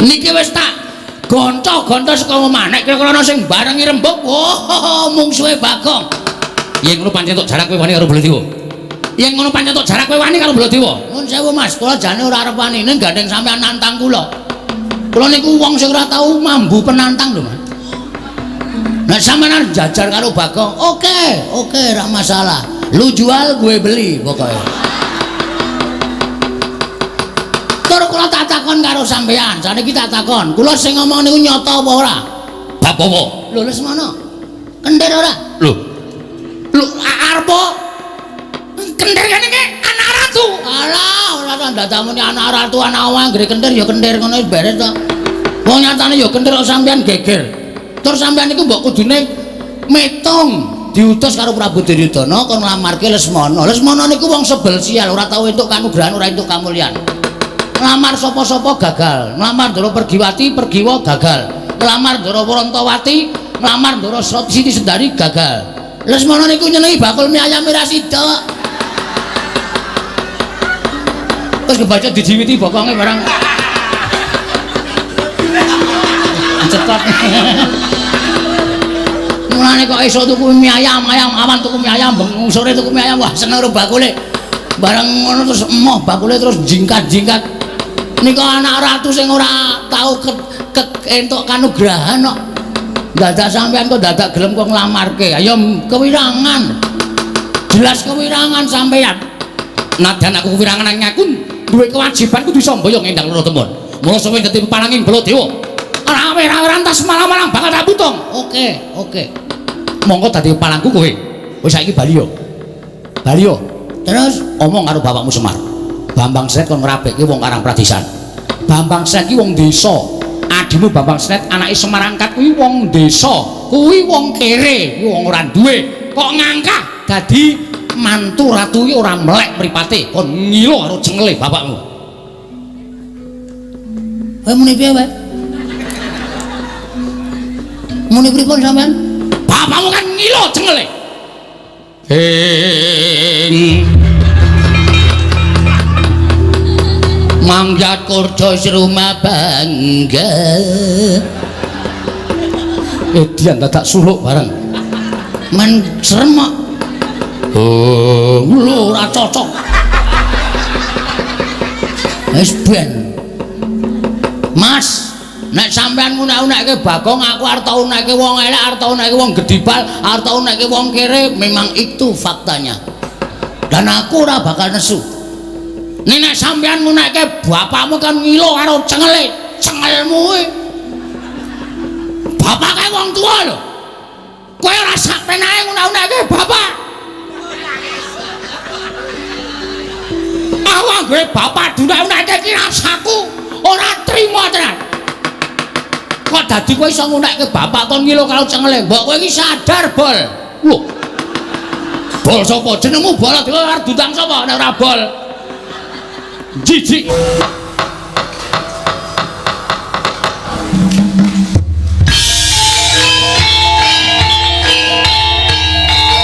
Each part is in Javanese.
Niki wis tak gonco-gonco saka omah nek kira-kira ana sing barengi rembug. Oh, mungsuhe Bagong. Yen ngono pancen tok jarak kowe wani karo Baladewa. Yen ngono pancen tok jarak kowe wani karo Baladewa. Nuwun sewu Mas, kula jane ora arep wani ning gandeng sampean nantang kula. Kula niku wong sing ora tau mambu penantang lho, Mas. Nek sampean jajar karo Bagong, oke, ora masalah. Lu jual gue beli pokoknya. Tur kula tak takon karo sampean, saniki tak takon, kula sing ngomong niku nyata apa ora? Bab apa? Lho Lesmana. Kendir ora? Lho arep kendir kene iki anak ratu. Alah, ora tak damuni anak ratu anak wong anggere kendir ya kendir ngono wis beres to. Wong nyatane ya kendir kok sampean geger. Tur sampean niku mbok kudune metung diutus karo Prabu Duryudana kon nglamarke Lesmana. Lesmana niku wong sebel sial, ora tau entuk kanugrahan, ora entuk kamulyan. Nglamar sapa-sapa gagal, nglamar Ndara Pergiwati, Pergiwa gagal. Nglamar Ndara Wrantawati, nglamar Ndara Siti Sendari gagal. Lesmana niku nyenengi bakul mie ayam Rasida. Terus kebaca dijiwiti bokonge barang. Cetot. Mulane kok iso tuku mie ayam, awan tuku mie ayam, bengi sore tuku mie ayam, wah seneng karo bakule. Barang ngono terus emoh bakule terus jingkat-jingkat. Nika anak ratu sing ora tau entuk kanugrahan kok. Dadak sampean kok dadak gelem kok nglamarke. Ayo kewirangan. Jelas kewirangan sampean. Nadyan aku kewirangan nang aku duwe kewajiban kudu sambaya ngendang loro tembon. Mula sampeyan dadi pananging Baladewa. Ora rantas malang-malang bakal tak putung. Oke. Monggo dadi palangku kowe. Wis saiki bali yo. Terus omong karo bapakmu Semar. Bambang Sret kon ngrapekke wong Karang Pradesan. Bambang Sret ki wong desa. Adimu Bambang Sret anake Semar Angkat kuwi wong desa. Kuwi wong kere, kuwi wong ora duwe. Kok ngangkah dadi mantu ratu iki ora melek mripate. Kon ngilo karo cengele bapakmu. Kowe muni piye wae? Muni pripun sampean? Bapakmu kan ngilo cengele. Mangjat kurca sruma bangga. Edian dadak suluk bareng. Men sremek. Oh, lho ora cocok. Wis ben. Mas, nek sampean ngunek-unekke Bagong, aku arep tau unekke wong elek, arep tau unekke wong gedibal, arep tau unekke wong kere, memang itu faktanya. Dan aku ora bakal nesu. Nek sampean ngunekke bapakmu kan ngilo karo cengele, cengelmu kuwi. Bapake wong tuwa lho. Kowe ora sak penae ngunek-unekke bapak. Awak gue bapak dunek-unekke ki rasaku ora trima tenan. Kok dadi kowe iso ngunekke bapak kon ngilo karo cengele? Mbok kowe iki sadar, Bol. Lho. Bol sapa? Jenengmu Bol arep dutang sapa nek ora Bol? Jijik.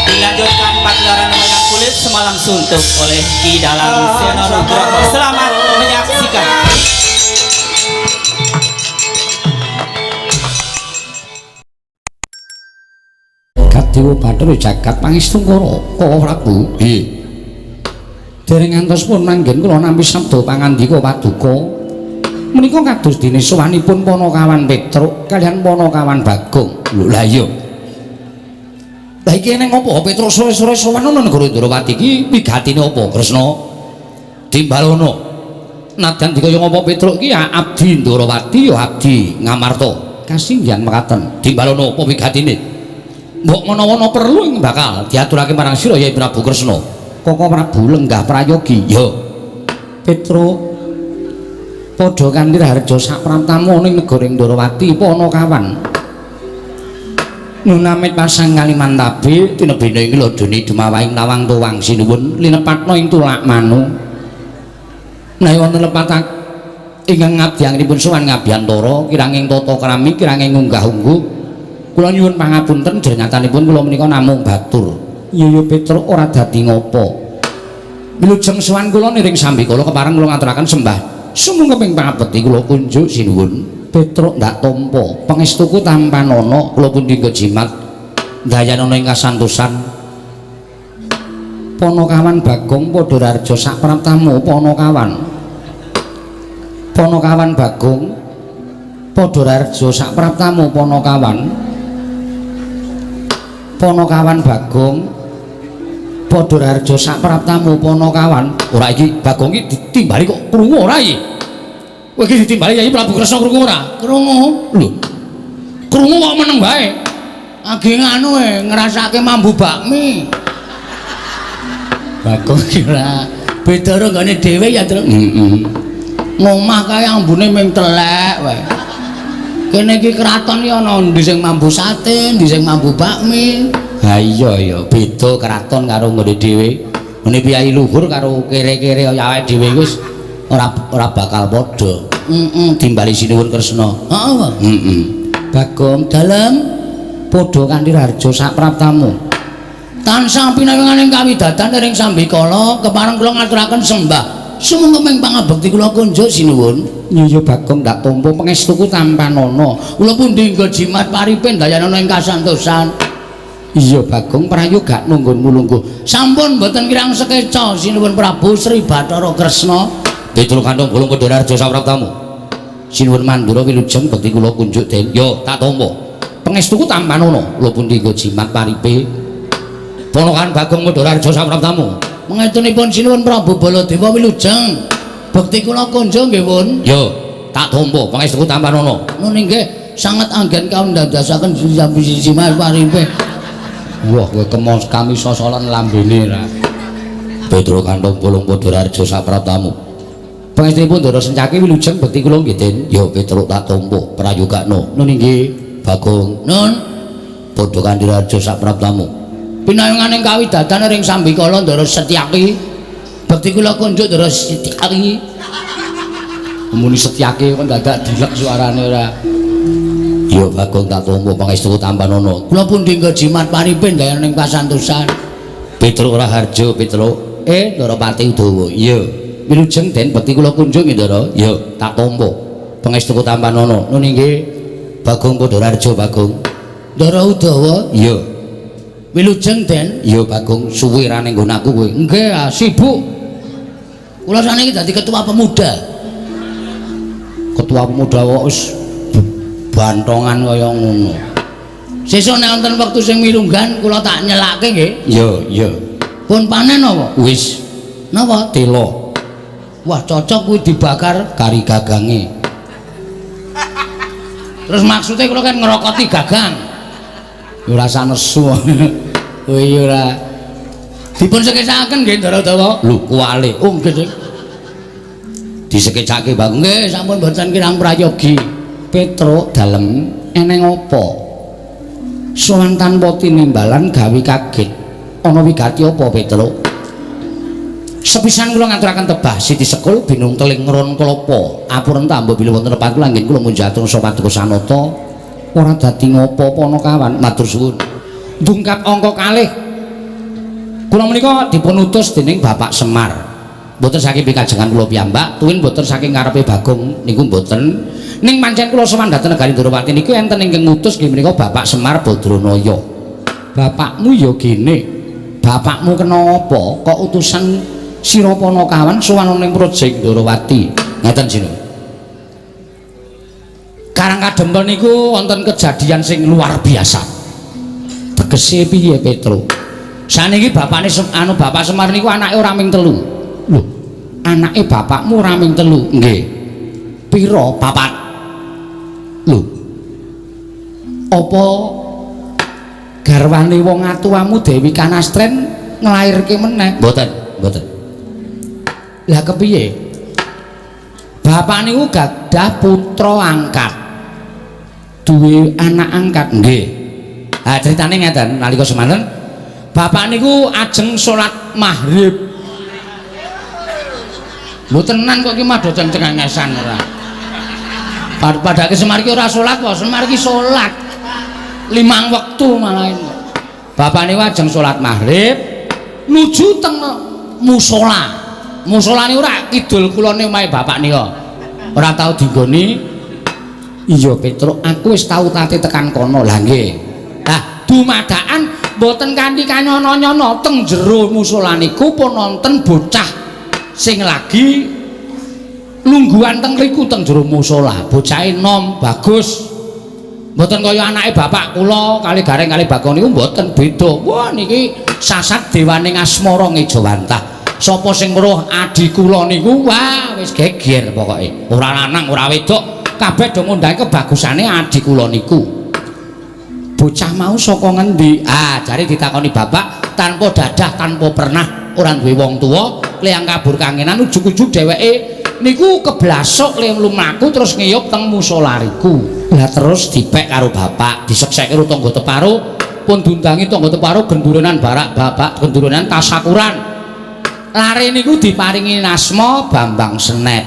Dilanjutkan pagelaran wayang kulit Semalang Suntuk oleh Ki Dalang Seno Nugroho. Selamat menyaksikan. Dewa Bathara jagat pangistungkara Prabu. Nggih. Dereng ngantos pun manggen kula nampi sabda pangandika paduka. Menika kados dene sowanipun Panakawan Petruk kaliyan Panakawan Bagong. Lho lha iya. Lah iki ning apa Petruk sore-sore sowan ana negara Indrawati iki wigatine apa Kresna? Dimbalana. Nadyan dikaya ngapa Petruk iki abdi Indrawati ya abdi Ngamarta. Kasinggihan mekaten. Dimbalana apa wigatine? Mbok menawa perlu ing bakal diaturake marang sira Yai Prabu Kresna. Koko Prabu lenggah prayogi. Ya. Petruk padha kanthi harja sak pramtamu ning negara Indrawati Panakawan. Nunamit pasang Kalimantabe tinebene ing ladone Demawaing Lawang Tuwang sinuwun linepatna ing tulak manu. Menawi wonten lepatak ingkang ngabdianipun sowan ngabiyantara kiranging tata krami kiranging unggah-ungguh kula nyuwun pangapunten drengatanipun kula menika namung batur. Iya Petruk ora dadi ngopo. Wilujeng sowan kula niring sambikala kepareng kula ngaturaken sembah Sumangga ping pangabekti kula kunjuk sinuwun. Petruk ndak tampa, pangestuku tampan ana kula pundi kejimat dayanana ing kasantosan. Panakawan Bagong padha rarja sak praptamu Panakawan. Panakawan Bagong padha rarja sak praptamu Panakawan. Panakawan Bagong padha rarja sak praptamu Panakawan. Ora iki Bagong iki ditimbali kok krungu ora iki? Kowe iki ditimbali Yai Prabu Kresna krungu ora? Krungu. Lho. Krungu kok meneng bae. Agi nganu ngrasake mambu bakmi. Bagong kira beda karo gane dhewe ya, Tru. Ngomah kae ambune ming telek wae. Kene iki kraton ya ana ndi sing mambu sate, ndi sing mambu bakmi. Ha iya ya, beda kraton karo ngene dhewe. Ngene piyai luhur karo kere-kere kaya awake dhewe wis ora bakal padha. Timbali sinuwun Kresna. Heeh. Bagong dalem padha kanthi rarja sak praptamu. Tansah pinayunganing kawidadan ing Sambikala kepareng kula ngaturaken sembah. Sumangga ping pangabekti kula kunjuk sinuwun. Nyaya Bagong ndak tampa pangestuku tampan ana. Kula pundi nggo jimat paripen dayanana ing kasantosan. Iya Bagong prayoga nunggun-mulungguh. Sampun mboten kirang sekeca sinuwun Prabu Sri Bathara Kresna. Pitul kantong bolong padha raja sapraptamu. Sinuwun Mandura wilujeng bekti kula kunjuk den. Yo tak tampa. Pangestuku tampan ana. Kula pundi nggo jimat paripe. Ponokan Bagong Madhararja sapraptamu. Mengetunipun sinuwun Prabu Baladewa wilujeng bekti kula kunjuk nggih pun. Yo, tak tampa pangestuku tampan ana. Nun nggih sanget anggen kawondasaken siji mas paripe. Wah, kowe kemos kami sosolan lambene ra. Petra kantong bolong Madhararja sapraptamu. Pangestunipun Ndara Sencaki wilujeng bekti kula nggih Den. Yo, Petra tak tampa prayogakno. Nun nggih Bagong. Nun padha kanthi raja sapraptamu. Pinayunganing kawidadan ing Sambikala Ndara Setyaki bekti kula kunjuk Ndara Setyaki. Muni Setyaki kok dadak dilek suarane ora. Ya Bagong tak tampa pangestuku tampan ana. Kula pundi nggo jimat paripen dayaning pasantosan. Petruk Raharja Petruk Ndara Pati Udawa. Iya. Wilujeng Den bekti kula kunjuk nggih Ndara. Ya tak tampa pangestuku tampan ana. Nun nggih Bagong Madhararja Bagong. Ndara Udawa. Iya. Wilujeng Den. Iya Bagong suwe ra ning nggon aku kowe. Nggih, sibuk. Kula saniki dadi ketua pemuda. Ketua pemuda kok wis bantongan kaya ngono. Sesuk nek wonten wektu sing mirunggan kula tak nyelake nggih. Iya, iya. Pun panen apa? Wis. Napa? Telo. Wah, cocok kuwi dibakar kari gagange. Terus maksudnya kula kan ngerokoti gagang. Ora sanesu. Kuwi ora dipun sekecakaken nggih Ndara Udawa. Lho kuwale. Oh nggih. Disekecake Bagong. Nggih, sampun mboten kirang prayogi. Petruk dalem eneng apa? Sowan tanpa tinimbalan gawe kaget. Ana wigati apa Petruk? Sepisan kula ngaturaken tebah Siti Sekul binung teling ngron klapa. Apuren tambah bilih wonten tepat kula nggih kula munjatung sopan tuku sanata. Ora dadi ngopo Panakawan matur suwun. Ndungkap angka kalih. Kula menika dipun utus dening Bapak Semar. Mboten saking pikajengan kula piyambak, tuwin mboten saking ngarepe Bagong niku mboten. Ning pancen kula sowan dhateng negari Ndarawati niku enten ingkang ngutus nggih menika Bapak Semar Badranaya. Bapakmu ya gene. Bapakmu kena apa? Kok utusan sira Panakawan sowan ning Projek Ndarawati. Ngeten jeneng. Karang kadempel niku wonten kejadian sing luar biasa. Tegese piye Petruk? Saniki bapakne Bapak Semar niku anake ora ming 3. Lho, anake bapakmu ora ming 3. Nggih. Pira? 4. Lho. Apa garwane wong atuwamu Dewi Kanastren nglairke meneh? Mboten, mboten. Lah kepiye? Bapak niku gadah putra angkat. Duwe anak angkat. Nggih. Ha critane ngeten, nalika semanten bapak niku ajeng salat maghrib. Lho tenan kok iki madha cengengesan ora. Padahal Semar iki ora salat wae, Semar iki salat 5 wektu malah. Bapak niku ajeng salat maghrib nuju teng musala. Musolane ora kidul kulone omahe bapak nika. ora tau dinggoni. Iya Petruk, aku wis tau tate tekan kono. Lah nggih. Nah, dumadakan mboten kanthi kanyono-nyono teng jero musala niku pun wonten bocah sing lagi lungguhan teng riku teng jero musala. Bocahe nom bagus. Mboten kaya anake bapak kula kali Gareng kali Bagong niku mboten beda. Wah niki sasat dewaning asmara ngejawantah. Sapa sing weruh adi kula niku wah wis geger pokoke. Ora lanang ora wedok kabeh do ngundhake kebagusane adi kula niku. Bocah mau saka ngendi? Ah, jare ditakoni bapak tanpa dadah tanpa pernah ora duwe wong tuwa, leyang kabur kangenan ujug-ujug dheweke niku keblasok leyang lumaku terus ngiyup teng musolariku. Lah terus dipek karo bapak, disekseki karo tangga teparo, pun dundangi tangga teparo gendurenan barak bapak, gendurenan tasakuran. Lare niku diparingi asma Bambang Senet.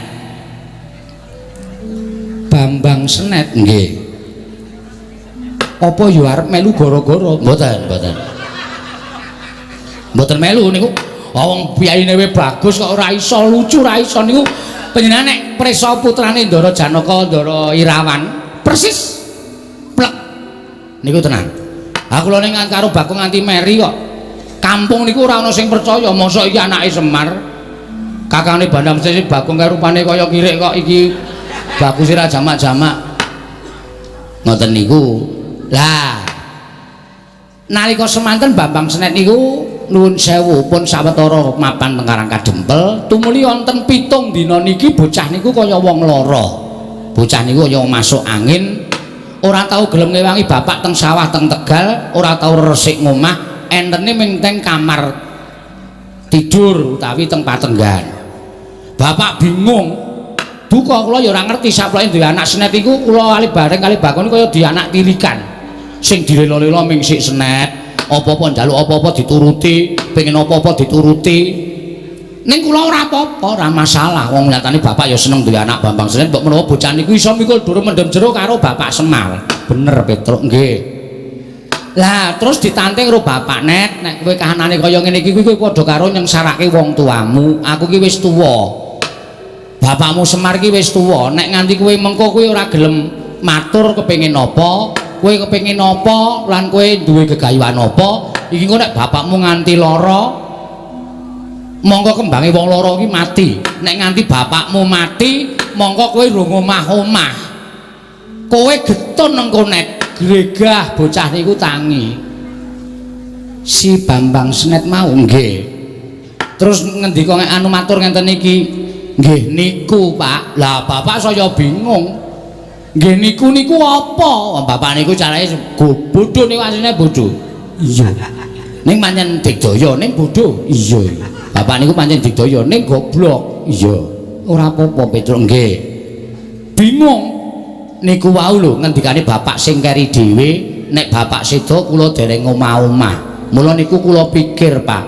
Bambang Senet nggih. Apa yo arep melu gara-gara? Mboten, mboten. Mboten melu niku. Wong piyaine we bagus kok ora iso lucu, ora iso niku panjenengan nek prisa putrane Ndara Janaka, Ndara Irawan persis plek niku tenan. Aku lho ning karo Bagong nganti meri kok. Kampung niku ora ana sing percaya mosok iki anake Semar. Kakangane Bandang Sisi Bagong kaya rupane kaya kirik kok iki bagus ora jamak-jamak. Ngoten niku. Lah nalika semanten Bambang Senet niku nuwun sewu pun sawetara mapan teng Karang Kadempel tumuli wonten 7 dina niki bocah niku kaya wong lara. Bocah niku kaya masuk angin, ora tau gelem ngewangi bapak teng sawah teng Tegal, ora tau resik ngomah, entene ming teng kamar tidur utawi teng patenggan. Bapak bingung. Duka kula ya ora ngerti sapleke duwe anak Senet iku kula kali bareng kali Bagong kaya di anak tirikan. Sing dilela-lela ming sik Senet, apa-apa njaluk apa-apa dituruti, pengen apa-apa dituruti. Ning kula ora apa-apa, ora masalah. Wong nyatane bapak ya seneng duwe anak Bambang Senet, mbok menawa bocah niku iso mikul dur mendem jero karo bapak Semar. Bener Petruk nggih. Lah terus ditanting karo bapak Net, nek kowe kahanane kaya ngene iki kowe padha karo nyengsarake wong tuamu. Aku ki wis tuwa. Bapakmu Semar ki wis tuwa, nek nganti kowe mengko kowe ora gelem matur kepengin apa, kowe kepengin apa lan kowe duwe gegayuhan apa, iki engko nek bapakmu nganti lara monggo kembange wong lara iki mati. Nek nganti bapakmu mati, monggo kowe rung omah-omah. Kowe getun engko nek gregah bocah niku tangi. Si Bambang Senet mau nggih. Terus ngendika anu matur ngenten iki, nggih niku, Pak. Lah bapak saya bingung. Nggih niku apa? Bapak niku carane bodho niku asline bodho. Iya. Ning pancen digdaya ning bodho. Iya. Bapak niku pancen digdaya ning goblok. Iya. Ora apa-apa Petruk nggih. Bingung niku wau lho ngendikane bapak sing keri dhewe nek bapak sedo kula dereng omah-omah. Mula niku kula pikir, Pak.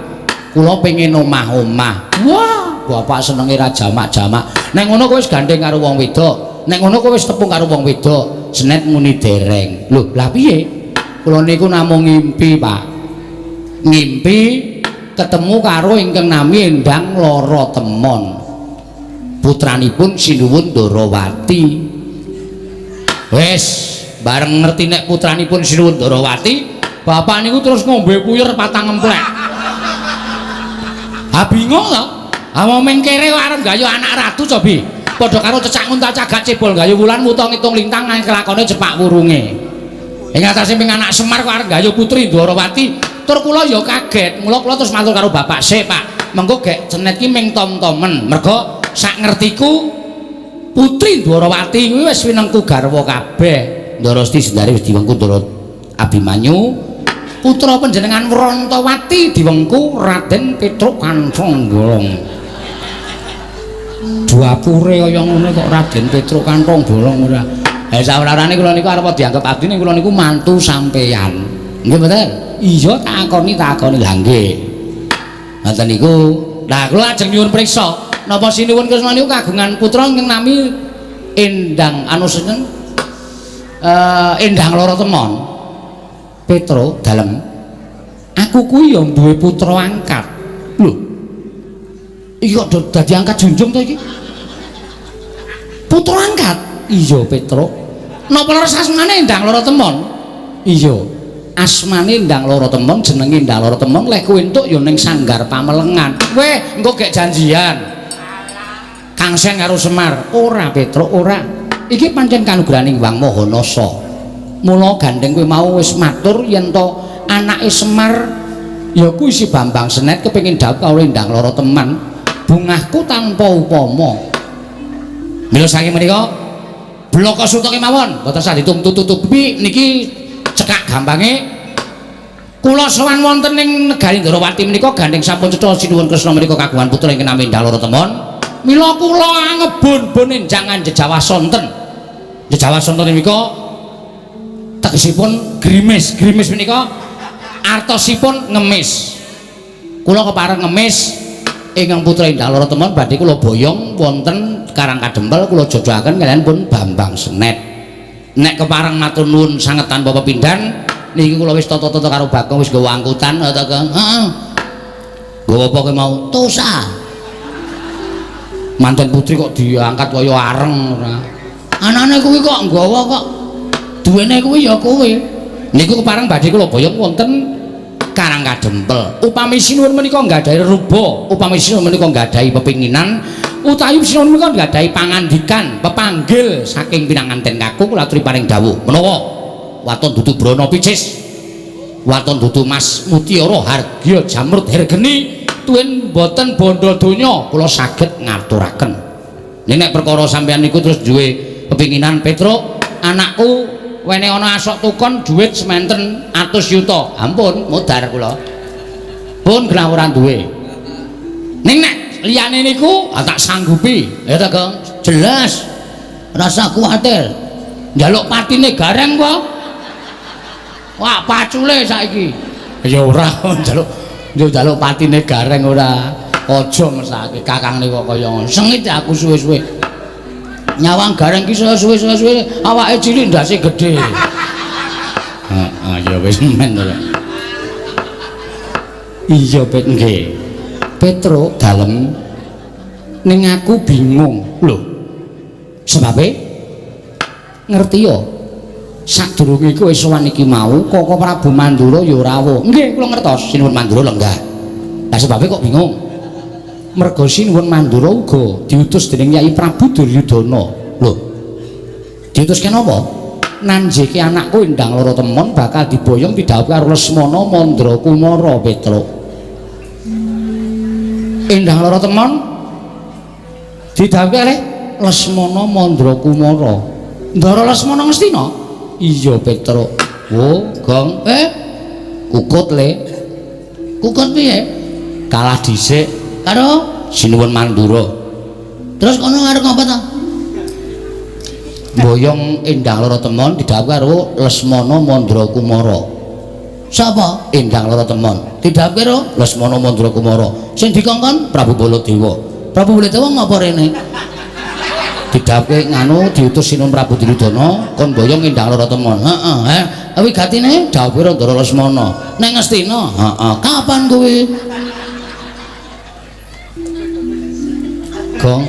Kula pengen omah-omah. Wah, bapak senenge ra jamak-jamak. Nek ngono kowe wis gandeng karo wong wedok. Nek ngono kowe wis tepung karo wong wedok. Senet muni dereng. Lho, lah piye? Kula niku namung ngimpi, Pak. Ngimpi ketemu karo ingkang nami Endang Lara Temon, putranipun Sinuwun Ndarawati. Wes bareng ngerti nek putranipun Sinuwun Ndarawati, bapak niku terus ngombe puyer patang emplek. Ha bingung to? Ha wong mengkere kok arep gayu anak ratu cobi. Padha karo cecak nguntal cagak cebol gayu wulan muta ngitung lintang nang kelakone cepak wurunge. Ing atase ping anak Semar kok arep gayu putri Ndarawati. Tur kula ya kaget, mula kula terus matur karo bapak, "Sik, Pak, mengko gek Senet ki ming tom-tomen. Mergo sak ngertiku putri Ndarawati kuwi wis winengku garwa kabeh. Ndarasti Sendari wis diwengku Ndara Abimanyu. Putra panjenengan Wrantawati diwengku Raden Petruk Kanthong Bolong." Duapure kaya ngono kok Raden Petruk Kanthong Bolong ora. Ha sawarane kula niku arep dianggep abdi ning kula niku mantu sampeyan. Nggih mboten? Iya takoni lah nggih. Ngoten niku. Lah kula ajeng nyuwun priksa, napa Sinuwun Kresna niku kagungan putra ingkang nami Endang anu sinten? Endang Lara Temon. Petro dalem. Aku kuwi ya duwe putra angkat. Lho. Iya dadi angkat junjung to iki. Putra angkat. Iya Petruk. Napa leres asmane Endang Lorotemon? Iya. Asmane Endang Lorotemon, jenenge Endang Lorotemon, lek kowe entuk ya ning Sanggar Pamelengan. Weh, engko gek janjian. Kang Sen karo Semar. Ora Petruk, ora. Iki pancen kanugrahaning Wang Mahanasa. Mula gandeng kowe mau wis matur yen to anake Semar ya kuwi si Bambang Senet kepengin dhawuh karo Endang Lorotemon. Bungahku tanpa upama. Mila saking menika bloko suta kemawon boten saged ditutup-tutupi niki cekak gampange kula sowan wonten ing negari Ndrawati menika gandeng sampun cetha sinuwun Kresna menika kagungan putra ingkang nami Endang Lorotemon. Mila kula ngebon-bon enjangan jejawasonten. Jejawasonten menika tegesipun grimis. Grimis menika artosipun ngemis. Kula kepareng ngemis ingkang putra Endang Lorotemon badhe kula boyong wonten Karang Kadempel kula jodohaken kaliyan pun Bambang Senet. Nek kepareng matur nuwun sanget tanpa pepindhan niki kula wis tata-tata karo Bagong wis gawa angkutan ta Kang. Heeh. Gawa apa kowe mau? Tosa. Manten putri kok diangkat kaya areng ora. Anane kuwi kok nggawa kok duwene kuwi ya kowe. Niku kepareng badhe kula boyong wonten Karang Kadempel. Upami sinuwun menika nggadahi ruba, upami sinuwun menika nggadahi pepinginan, utawi sinuwun menika nggadahi pangandikan, pepanggil saking pinanganten kaku kula aturi paring dawuh. Menawa waton dudu brana picis, waton dudu mas mutiara hargya jamrut hergeni, tuwin boten bondo donya kula saged ngaturaken. Nek perkara sampeyan niku terus duwe pepinginan Petruk, anakku wene ana asok tukon dhuwit sementen 100 yuta. Ampun, modar kula. Pun genah ora duwe. Ning nek liyane niku tak sanggupi. Ya ta, Kang? Jelas. Rasa kuwatir. Njaluk patine gareng kok. Wah, pacule saiki. Ya ora njaluk patine gareng ora. Aja mesake Kakang niku kaya sengit aku suwe-suwe. Nyawang gareng ki suwe-suwe awake cilik ndase gedhe. Heeh, ya wis men to. Iya, Pet nggih. Petruk dalem ning aku bingung. Lho. Sebabe ngerti ya. Sadurunge kowe sowan iki mau Koko Prabu Mandura ya ora awuh. Nggih, kula ngertos sinuwun Mandura lenggah. Lah sebabe kok bingung? Merga sinuwun Mandura uga diutus dening Nyai Prabu Duryudana. Lho. Diutuske napa? Nanjeke anakku Endang Lorotemon bakal diboyong didhawuhke karo Lesmana Mandra Kumara Petruk. Endang Lorotemon didhawuhke oleh Lesmana Mandra Kumara. Ndara Lesmana Ngastina? Iya Petruk. Oh, Gong. Kukut le. Kukut piye? Kalah dhisik karo sinuwun Mandura. Terus kono arep ngapa ta? Boyong Endang Lorotemon didhawuhke karo Lesmana Mandra Kumara. Sapa? Endang Lorotemon. Didhawuhke karo Lesmana Mandra Kumara. Sing dikongkon Prabu Baladewa. Prabu Baladewa ngapa rene? Didhawuhke nganu diutus sinuwun Prabu Duryudana kon boyong Endang Lorotemon. Heeh, kuwi gatine dawuhe Ndara Lesmana. Ning Ngastina? Heeh. Kapan kuwi? Gong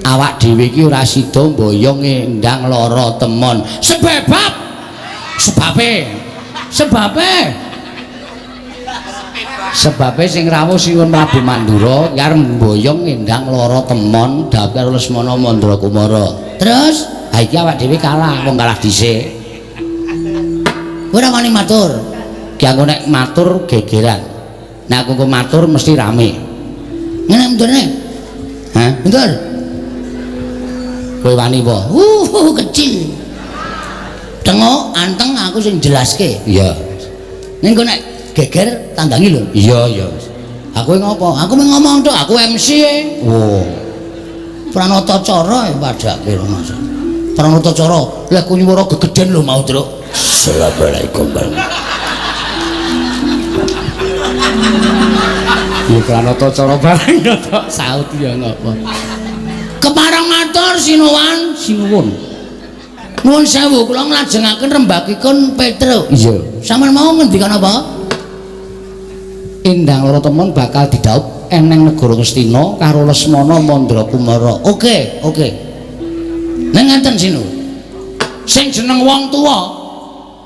awak dhewe iki ora sida mboyong Endang Lorotemon sebabe sing rawuh sinuwun Prabu Mandura arep mboyong Endang Lorotemon dawuh karo Lesmana Mandra Kumara. Terus ha iki awak dhewe kalah wong kalah dhisik. Kowe ora wani matur. Ki aku nek matur gegeran. Nek aku matur mesti rame. Ngene mendene. Hah? Bentar. Kowe wani apa? Kecil. Tengok anteng aku sing jelaske. Iya. Ning kok nek geger tandangi lho. Iya. Aku ngopo? Aku ngomong tok, aku MC e. Oh. Pranata cara padake Mas. Pranata cara. Lah ku nyuwara gegeden lho mau, Truk. Assalamualaikum. Ya pranata cara bareng tok saut ya ngopo. Kepareng matur sinuwun. Nuwun sewu kula nglajengaken rembakipun Petruk. Iya. Sampeyan mau ngendikan apa? Endang Lorotemon bakal didhawuh eneng negara Ngastina karo Lesmana Mandrakumara. Oke. Ning ngenten Sinu. Sing jeneng wong tuwa.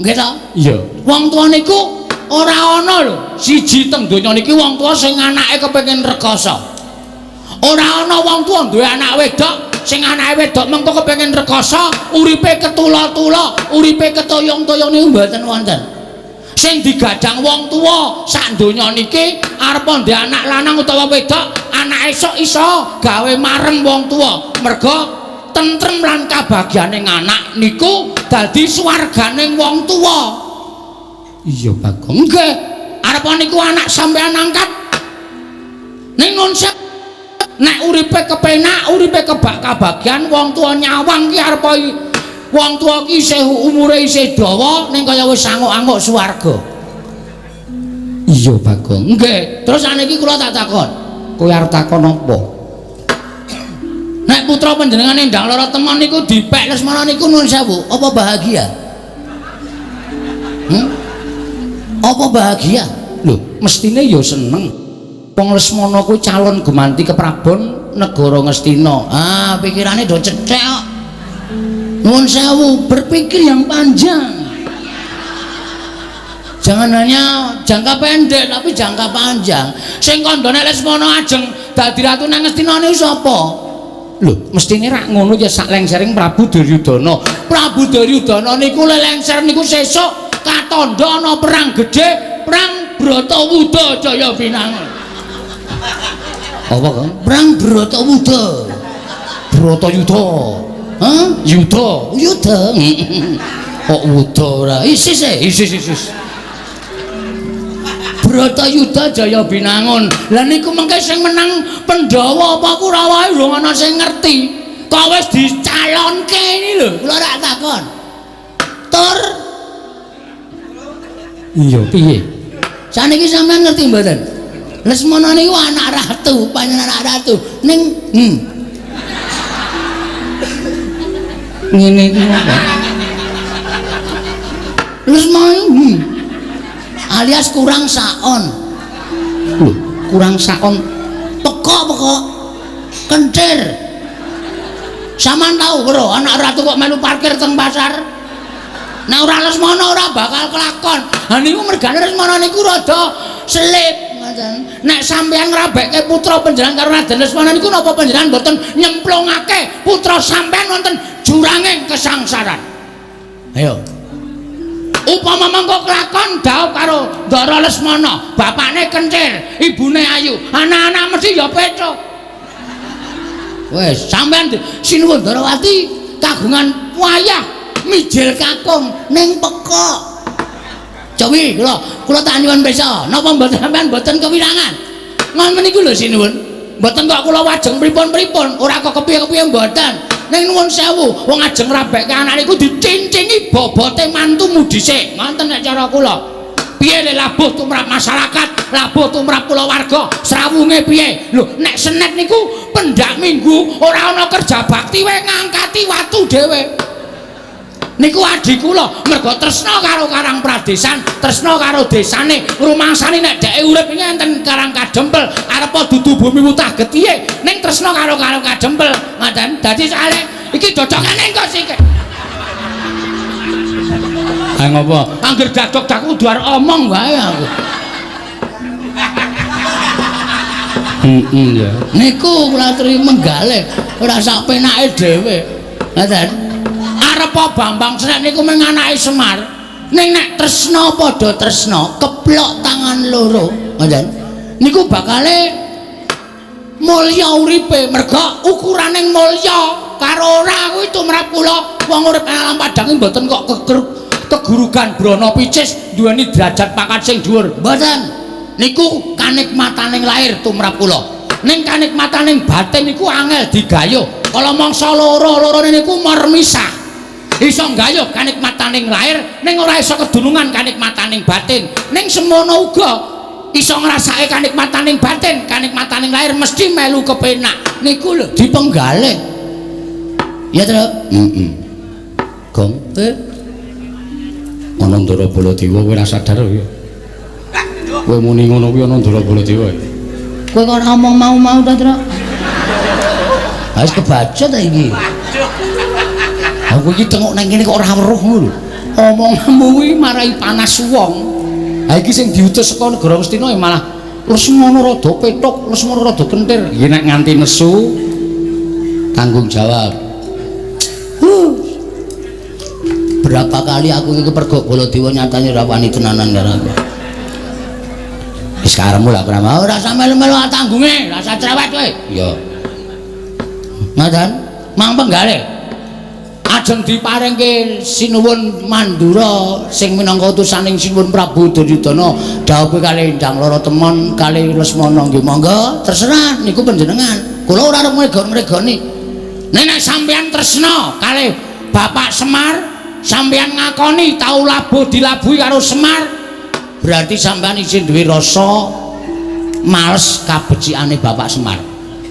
Nggih ta? Iya. Wong tuwa niku ora ana lho. Siji teng donya niki wong tuwa sing anake kepengin rekoso. Ora ana wong tuwa duwe anak wedok sing anake wedok mengko kepengin rekoso, uripe ketula-tula, uripe ketoyong-toyong niku mboten wonten. Sing digadang wong tuwa sak donya niki arep ndek anak lanang utawa wedok, anake esuk iso gawe mareng wong tuwa. Merga tentrem lan kabagyaning anak niku dadi swarganing wong tuwa. Iya Bagong. Nggih, arep niku anak sampean angkat. Ning nonsep nek uripe kepenak, uripe kebak kabagyan wong tuwa nyawang ki arep wong tuwa ki isih umure isih dawa ning kaya wis anguk-anguk swarga. Iya Bagong. Nggih, terus saniki kula tak takon. Kowe arep takon apa? Nek putra panjenengane ndang lara temen niku dipek Lesmana niku nuwun sewu, apa bahagia? Apa bahagia? Lho, mestine ya seneng. Wong Lesmana kuwi calon gumanti keprabon negara Ngastina. Ah, pikirane do cethek kok. Nuwun sewu, berpikir yang panjang. Jangan hanya jangka pendek tapi jangka panjang. Sing kandhane Lesmana ajeng dadi ratu nang Ngastina niku sapa? Lho, mestine rak ngono ya sak lengsering Prabu Duryudana. Prabu Duryudana niku lengser niku sesuk katandha ana perang gedhe, perang Bratawuda Jaya Pinangun. Apa kan? Perang Bratawuda. Bratayuda. Hah? Yuda. Yuda. Kok wuda ora? Isis. Bratayuda Jaya Binangun. Lah niku mengke sing menang Pandhawa apa Kurawa urung ana sing ngerti. Kok wis dicalonke ini lho. Kula rak takon. Tur Iya, piye? saniki sampean ngerti mboten? Lesmana niku anak ratu, panjenengan anak ratu. Ning Ngene iki apa? Lesmana alias kurang saon. Lho, kurang saon. Pekok kencir. Saman tahu bro, anak ratu kok melu parkir teng pasar. Nah ora Lesmana ora bakal kelakon. Ha niku mergane Lesmana niku rada selip ngoten. Nek sampeyan ngrabekke putra panjenengan karo Raden Lesmana niku napa panjenengan mboten nyemplungake putra sampeyan wonten juranging kesangsaran. Ayo. Upama mangko kelakon dhaup karo Ndara Lesmana, bapakne kencir, ibune ayu, anak-anak mesti ya pecuk. Wes, sampean sinuwun Darawati kagungan wayah mijil kakung ning pekok. Jawi kula tak nyuwun pesa, napa mboten sampean mboten kewirangan. Ngoten niku lho sinuwun. Mboten kok kula wajeng pripun-pripun, ora kok kepiye-kepiye mboten. Ning nuwun sewu, wong ajeng rabekke anak niku dicincingi bobote mantumu dhisik. Ngoten nek cara kula. Piye nek labuh tumrap masyarakat, labuh tumrap kulawarga, srawunge piye? Lho, nek senet niku pendak minggu ora ana kerja bakti wae ngangkati watu dhewe. Niku adik kula mergo tresna karo Karang Pradesan, tresna karo desane, rumangsane nek dheke urip iki enten Karang Kadempel, arepa dudu bumi wutah getihe, ning tresna karo Karang Kadempel. Ngoten. Dadi sale iki cocokane engko sik. Ha ngopo? Angger dadok dak kudu arep omong wae aku. Ya. Niku kula aturi menggalih ora sak penake dhewe. Ngoten. Arepa Bambang Srek niku mung anake Semar. Ning nek tresna padha tresna, keplok tangan loro. Ngoten. Niku bakale mulya uripe, merga ukuraning mulya karo ora kuwi tumrap kula wong urip alam padang mboten kok kegurugan brana picis duweni derajat pangkat sing dhuwur. Mboten. Niku kanikmataning lair tumrap kula. Ning kanikmataning batin niku angel digayuh. Kala mangsa loro-lorone niku marmisah. Iso nggayuh kanikmataning lair ning ora iso kedunungan kanikmataning batin. Ning semono uga iso ngrasake kanikmataning batin, kanikmataning lair mesti melu kepenak. Niku lho dipenggalih. Ya, Tru? Gong. Ana Ndara Baladewa kowe ora sadar ya. Kowe muni ngono kuwi ana Ndara Baladewa. Kowe kok ora omong mau-mau ta, Tru? Wis kebaca ta iki? Aku iki tengok nang kene kok ora weruh ngono lho. Omonganmu kuwi marai panas wong. Ha iki sing diutus saka negara Ngastina malah Lesmana rada petuk, Lesmana rada kentir. Ya nek nganti nesu tanggung jawab. Berapa kali aku iki kepergok Baladewa nyatane ora wani tenanan karo aku. Wis karepmu lah kenapa ora sampe melu tanggunge, rasa cerewet kowe. Iya. Ngoten, mang penggalih. Ajeng diparingke sinuwun Mandura sing minangka utusaning Sinuwun Prabu Duryudana dawuh kalih Ndang Lara Temon kalih Lesmana nggih monggo terserah niku panjenengan. Kula ora arep ngregoni. Nek sampeyan tresna kalih Bapak Semar, sampeyan ngakoni tau labuh dilabuhi karo Semar, berarti sampeyan isih duwe rasa males kabecikane Bapak Semar.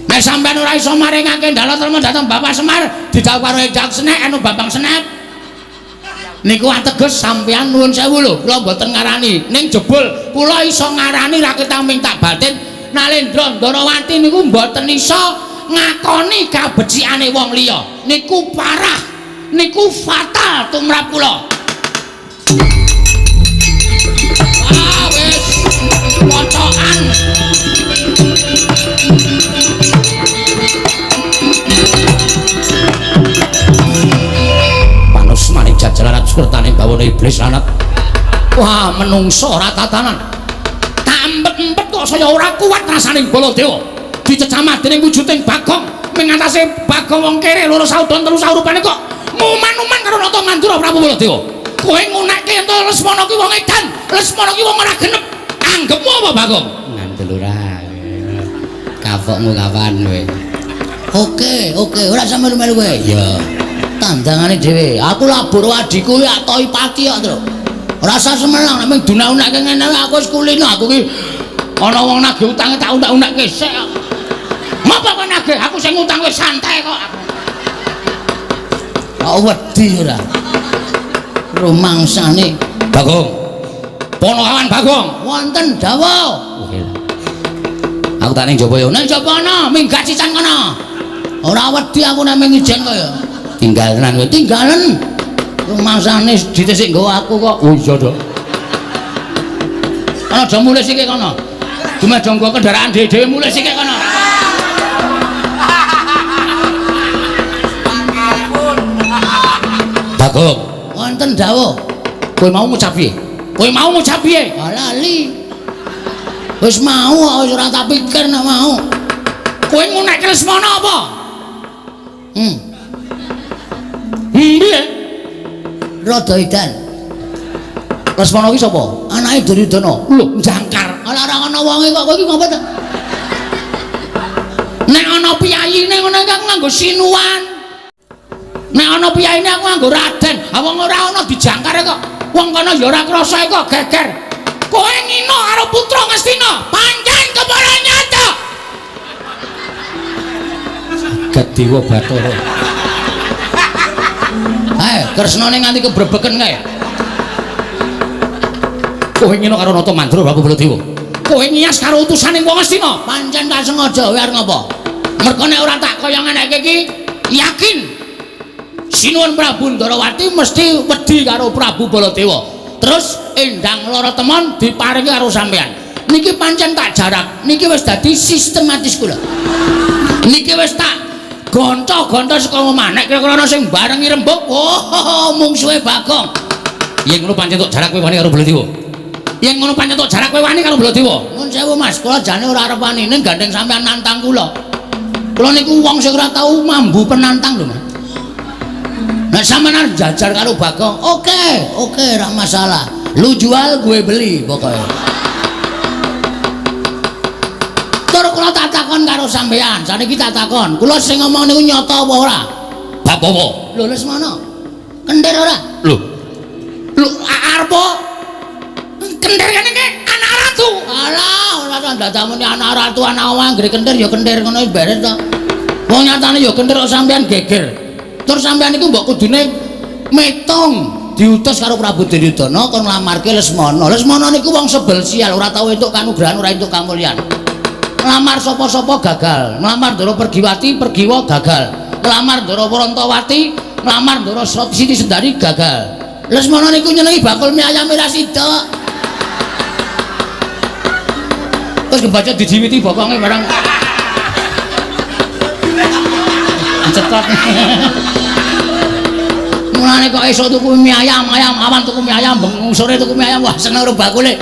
Nek sampeyan ora iso maringake ndala temen dhateng Bapak Semar didhawuh karo Enjang Senek anu Bambang Senek niku ateges sampeyan nuwun sewu lho kula mboten ngarani ning jebul kula iso ngarani ra ketang minta batin Nalendra Ndarawati niku mboten iso ngakoni kabecikane wong liya niku parah niku fatal tumrap kula. Wis pocokan Panus maning jajalan atus kertane bawana iblis lanat. Wah, menungso ora tatanan. Tampet-empet kok saya ora kuat rasaning Baladewa. Dicecamat dening wujuding Bagong, ming atase Bagong wong kere loro saudon telu saurupane kok muman-muman karo Rata Mandura Prabu Baladewa. Kowe ngunekke ento Lesmana ki wong edan, Lesmana ki wong ora genep. Anggepmu apa Bagong? Ngandel ora. Kapokmu kapan kowe? Oke, ora sampe melu kowe. Ya. Tandangane dhewe. Aku labur adikku kuwi atoki pati kok, Tru. Ora usah semelang nek mung dunak-unakke ngene aku wis kulino aku ki ana wong nagih utange tak unak-unakke sik. Mapa kok nagih? Aku sing utang wis santai kok. Kok wedi ora. Rumangsane Bagong. Ponokawan Bagong. Wonten dawuh. Aku tak ning jaba ya. Ning jaba ana, minggat sican kono. Ora wedi aku nek ijen kok ya. Tinggal tenan kowe, tinggalen. Rumangsane ditisik nggawa aku kok. Oh iya to. Ana aja mulih sik kono. Cuma aja nggawa kendaraan dhewe-dhewe mulih sik kono. Bagong. Wonten dawuh. Kowe mau ngucap piye? Kowe mau ngucap piye? Lali. Wis mau kok ora tak pikir nek mau. Kowe ngunekke Lesmana apa? Piye? Rada edan. Lesmana ki sapa? Anake Duryudana. Lho, jangkar. Ala ora ana wonge kok kowe iki ngopo ta? Nek ana piyayine ngono iki aku nganggo sinuwan. Nek ana piyayine aku nganggo Raden. Ha wong ora ana dijangkare kok. Wong kono ya ora krasa kok geger. Kowe ngino karo putra Ngastina, pancen kepala nyata. Gadiwa Bathara. Kresnane nganti kebrebeken kae. Kowe ngino karo Rata Mandura Prabu Baladewa. Kowe ngias karo utusane wong Ngastina, pancen tak sengaja wae arep ngopo? Mergo nek ora tak kaya ngeneke iki, yakin Sinuwun Prabu Ndarawati mesti wedi karo Prabu Baladewa. Terus Endang Lara Temon diparingi karo sampean. Niki pancen tak jarak. Niki wis dadi sistematis kula. Niki wis tak gonco-gonco saka omah. Nek kira-kira ana sing barengi rembug, oh mungsuhe Bagong. Yen ngono pancen tok jarak kowe wani karo Baladewa. Yen ngono pancen tok jarak kowe wani karo Baladewa. Nuwun sewu Mas, kula jane ora arep wani ning gandeng sampean nantang kula. Kula niku wong sing ora tau mambu penantang lho, Mas. Nah sampean jajar karo Bagong. Oke, ora masalah. Lu jual gue beli pokoknya. Tur kula tak takon karo sampean, saniki tak takon. Kula sing ngomong niku nyata apa ora? Bab apa? Lho Lesmana. Kendir ora? Lho arep kendir kene iki anak ratu. Alah, ora ndadamune anak ratu anak anggere kendir ya kendir ngono beres to. Wong nyatane ya kendir kok sampean geger. Tur sampean iku mbok kudune metung diutus karo Prabu Duryudana kon nglamarke Lesmana. Lesmana niku wong sebel sial, ora tau entuk kanugrahan, ora entuk kamulyan. Nglamar sapa-sapa gagal. Nglamar Ndara Pergiwati, Pergiwa gagal. Nglamar Ndara Worantawati, nglamar Ndara Siti Sendari gagal. Lesmana niku nyenengi bakul mie ayam ra sida. Terus kebaca dijiwiti bokonge barang. Cetot. Mulane kok esuk tuku mie ayam, awan tuku mie ayam, bengi sore tuku mie ayam, wah seneng karo bakule.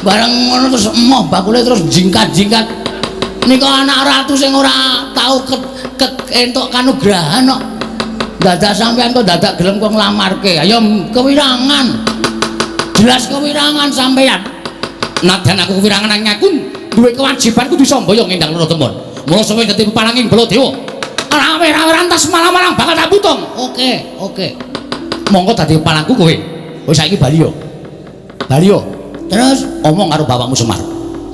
Bareng ngono terus emoh bakule terus jingkat-jingkat. Nika anak ratu sing ora tau entuk kanugrahan kok. Dadak sampean kok dadak gelem kok nglamarke. Ayo kewirangan. Jelas kewirangan sampean. Nadan aku kewirangan nang nyakun, duwe kewajiban kudu sambaya ngendang loro temon. Mula sampeyan dadi palanging Baladewa. Rawe-rawe rantas malang-malang bakal tak putung. Oke. Monggo dadi palangku kowe. Wis saiki bali yo. Bali yo. Terus omong karo bapakmu Semar.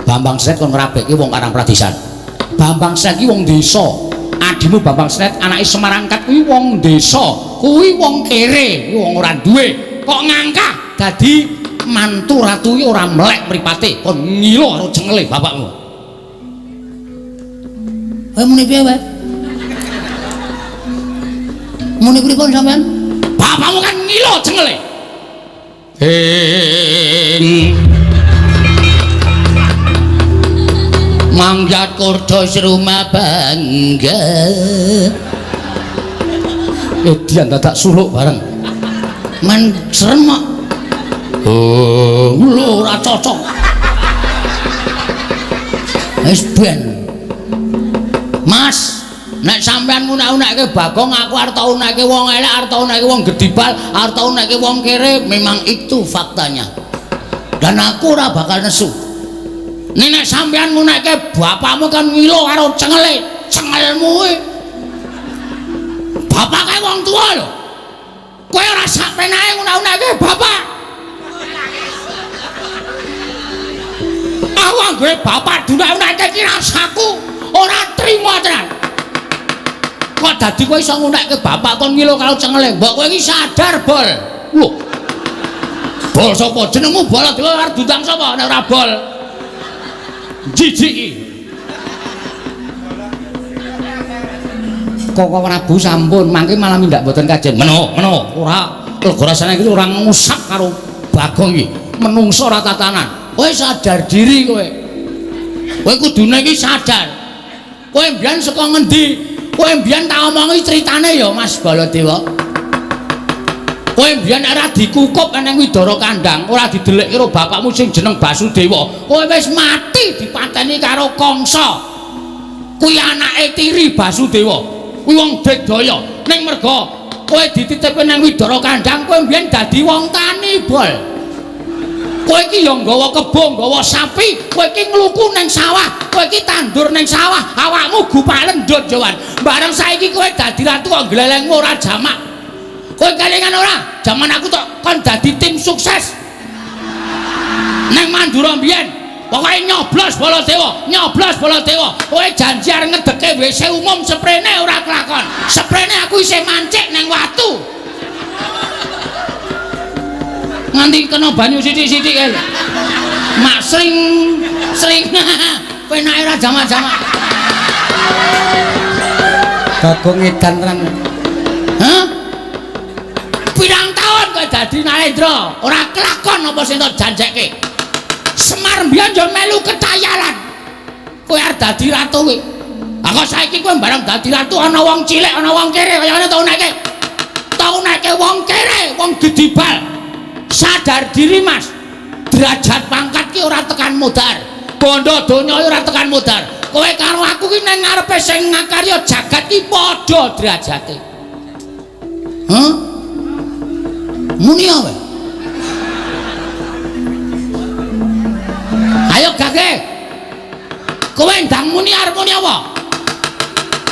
Bambang Sret kon ngrabeke wong Karang Pradesan. Bambang Sret ki wong desa. Adimu Bambang Sret anake Semar Angkat kuwi wong desa. Kuwi wong kere, wong ora duwe. Kok ngangkah dadi mantu ratu ki ora melek mripate. Kon ngilo karo jengele bapakmu. Muni piye wae? Muni pripun sampean? Bapakmu kan ngilo jengele. Mangjat kurdo serumah bangga. Edian dadak suluk bareng. Men serem kok. Oh, lho ora cocok. Wis ben. Mas, nek sampean ngunak-unakke Bagong aku arep tau unakke wong elek, arep tau unakke wong gedibal, arep tau unakke wong kere, memang itu faktanya. Dan aku ora bakal nesu. Nek sampean ngunakke bapakmu kan ngilo karo cengele, cengelmu kuwi. Bapake wong tuwa lho. Kowe ora sak penae ngunak-unakke bapak. Aku anggere bapak dunak-unakke ki rasaku ora trima tenan. Kok dadi kowe iso ngunakke bapak kon ngilo karo cengele? Mbok kowe iki sadar, Bol. Lho. Bol sapa? Jenengmu Baladewa arep dundang sapa nek ora Bol? Jijik iki. Kok Prabu sampun mangke malah mindak mboten kajen. Meno, ora lega rasane iki ora ngusap karo Bagong iki. Menungso ora tatanan. Kowe sadar diri kowe. Kowe kudune iki sadar. Kowe mbiyen saka ngendi? Kowe mbiyen tak omongi critane ya Mas Baladewa. Kowe mbiyen ora dikukup nang Widara Kandang, ora didelik karo bapakmu sing jeneng Basudewa. Kowe wis mati dipateni karo Kangsa. Kuwi anake tiri Basudewa. Kuwi wong Digdaya. Ning merga kowe dititipke nang Widara Kandang, kowe mbiyen dadi wong tani, Bol. Kowe iki ya nggawa kebo, nggawa sapi, kowe iki ngluku ning sawah, kowe iki tandur ning sawah, awakmu gupalen ndut jawan. Bareng saiki kowe dadi ratu kok glelengmu ora jamak. Kowe kelingan ora? Jaman aku tok kon dadi tim sukses. Nang Mandura mbiyen, pokoke nyoblos Baladewa. Kowe janji arep ngedeke WC umum sprene ora kelakon. Sprene aku isih mancik nang watu. Nganti kena banyu sithik-sithik kae. Mak sring penake ora jamak-jamak. Bagong edan tenan. Hah? Pirang taun kowe dadi Narendra, ora kelakon apa sing tak janjekke. Semar mbiyen yo melu ketayalan. Kowe arep dadi ratu kowe. Lah kok saiki kowe bareng dadi ratu ana wong cilik, ana wong kere kaya ngene tau neke. Tau neke wong kere, wong gedibal. Sadar diri Mas, derajat pangkat ki ora tekan modar, bondo donya ora tekan modar. Kowe karo aku ki nang ngarepe sing ngakarya jagat ki padha derajate. Hah? Muni ae. Ayo gage. Kowe ndang muni arep muni apa?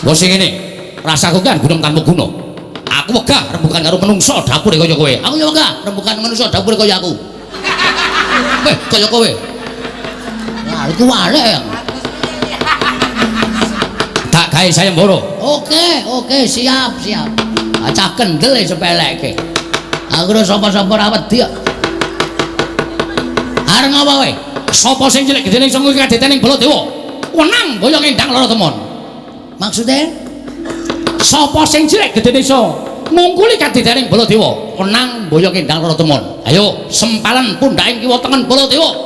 Wes sing ngene, rasaku kan gunung tanpa gunung. Aku wegah rembukan karo menungso dapure kaya kowe. Aku ya wegah rembukan menungso dapure kaya aku. Weh, kaya kowe. Wah, iku walek. Tak gawe sayembara. Oke, siap. Acah kendel sepelekke. Aku ora sapa-sapa ra wedi kok. Areng apa kowe? Sapa sing cilik gedene sing kadetene Baladewa? wenang boyong endang lara temon. Maksude sapa sing cilik gedene iso ngungkuli kadidaning Baladewa wenang boyong endang lara temon. Ayo sempalan pundhaking kiwa tengen Baladewa.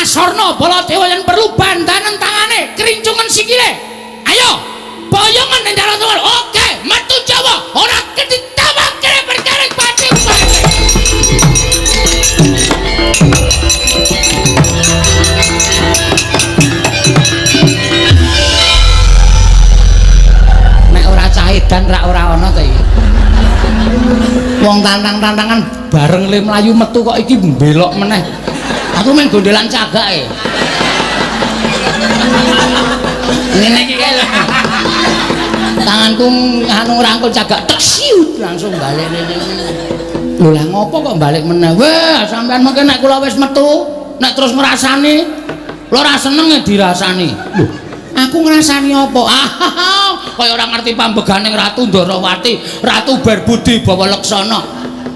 Asorna Baladewa yen perlu bandanen tangane, kerincungan sikile. Ayo boyongan endang lara temon. Oke, metu Jawa ora ketitawake perkara pati. Dan rak ora ana to iki. Wong tantang-tantangan bareng le mlayu metu kok iki mbelok meneh. Aku men gondelan cagake. Ngene iki kae lho. Tanganku anu ngrangkul cagak tek siut langsung balik rene. Lho lah ngopo kok balik meneh? Wah, sampean mengke nek kula wis metu, nek terus ngrasani, lho ora seneng dirasani. Lho, aku ngrasani apa? Kaya ora ngerti pambeganing Ratu Ndarawati, Ratu Barbudi Bawa Leksana,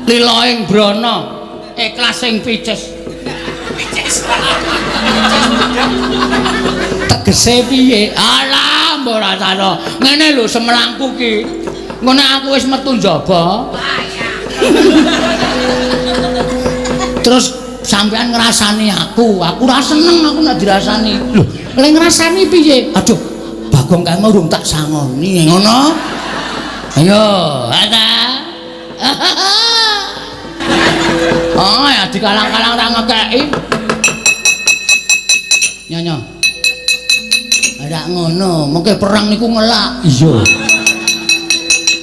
Lilaing Brana, Iklasing Picis. Tegese piye? Alah, mbok ora sano. Ngene lho semelangku ki. Ngene aku wis metu njaba. Terus sampean ngrasani aku ora seneng aku nek dirasani. Lho, lek ngrasani piye? Aduh, Bagong kae mau urung tak sangoni ngono. Ayo, ada. Oh, ya dikalang-kalang ra ngekeki. Nyonya. Ada ngono, mengke perang niku ngelak. Iya.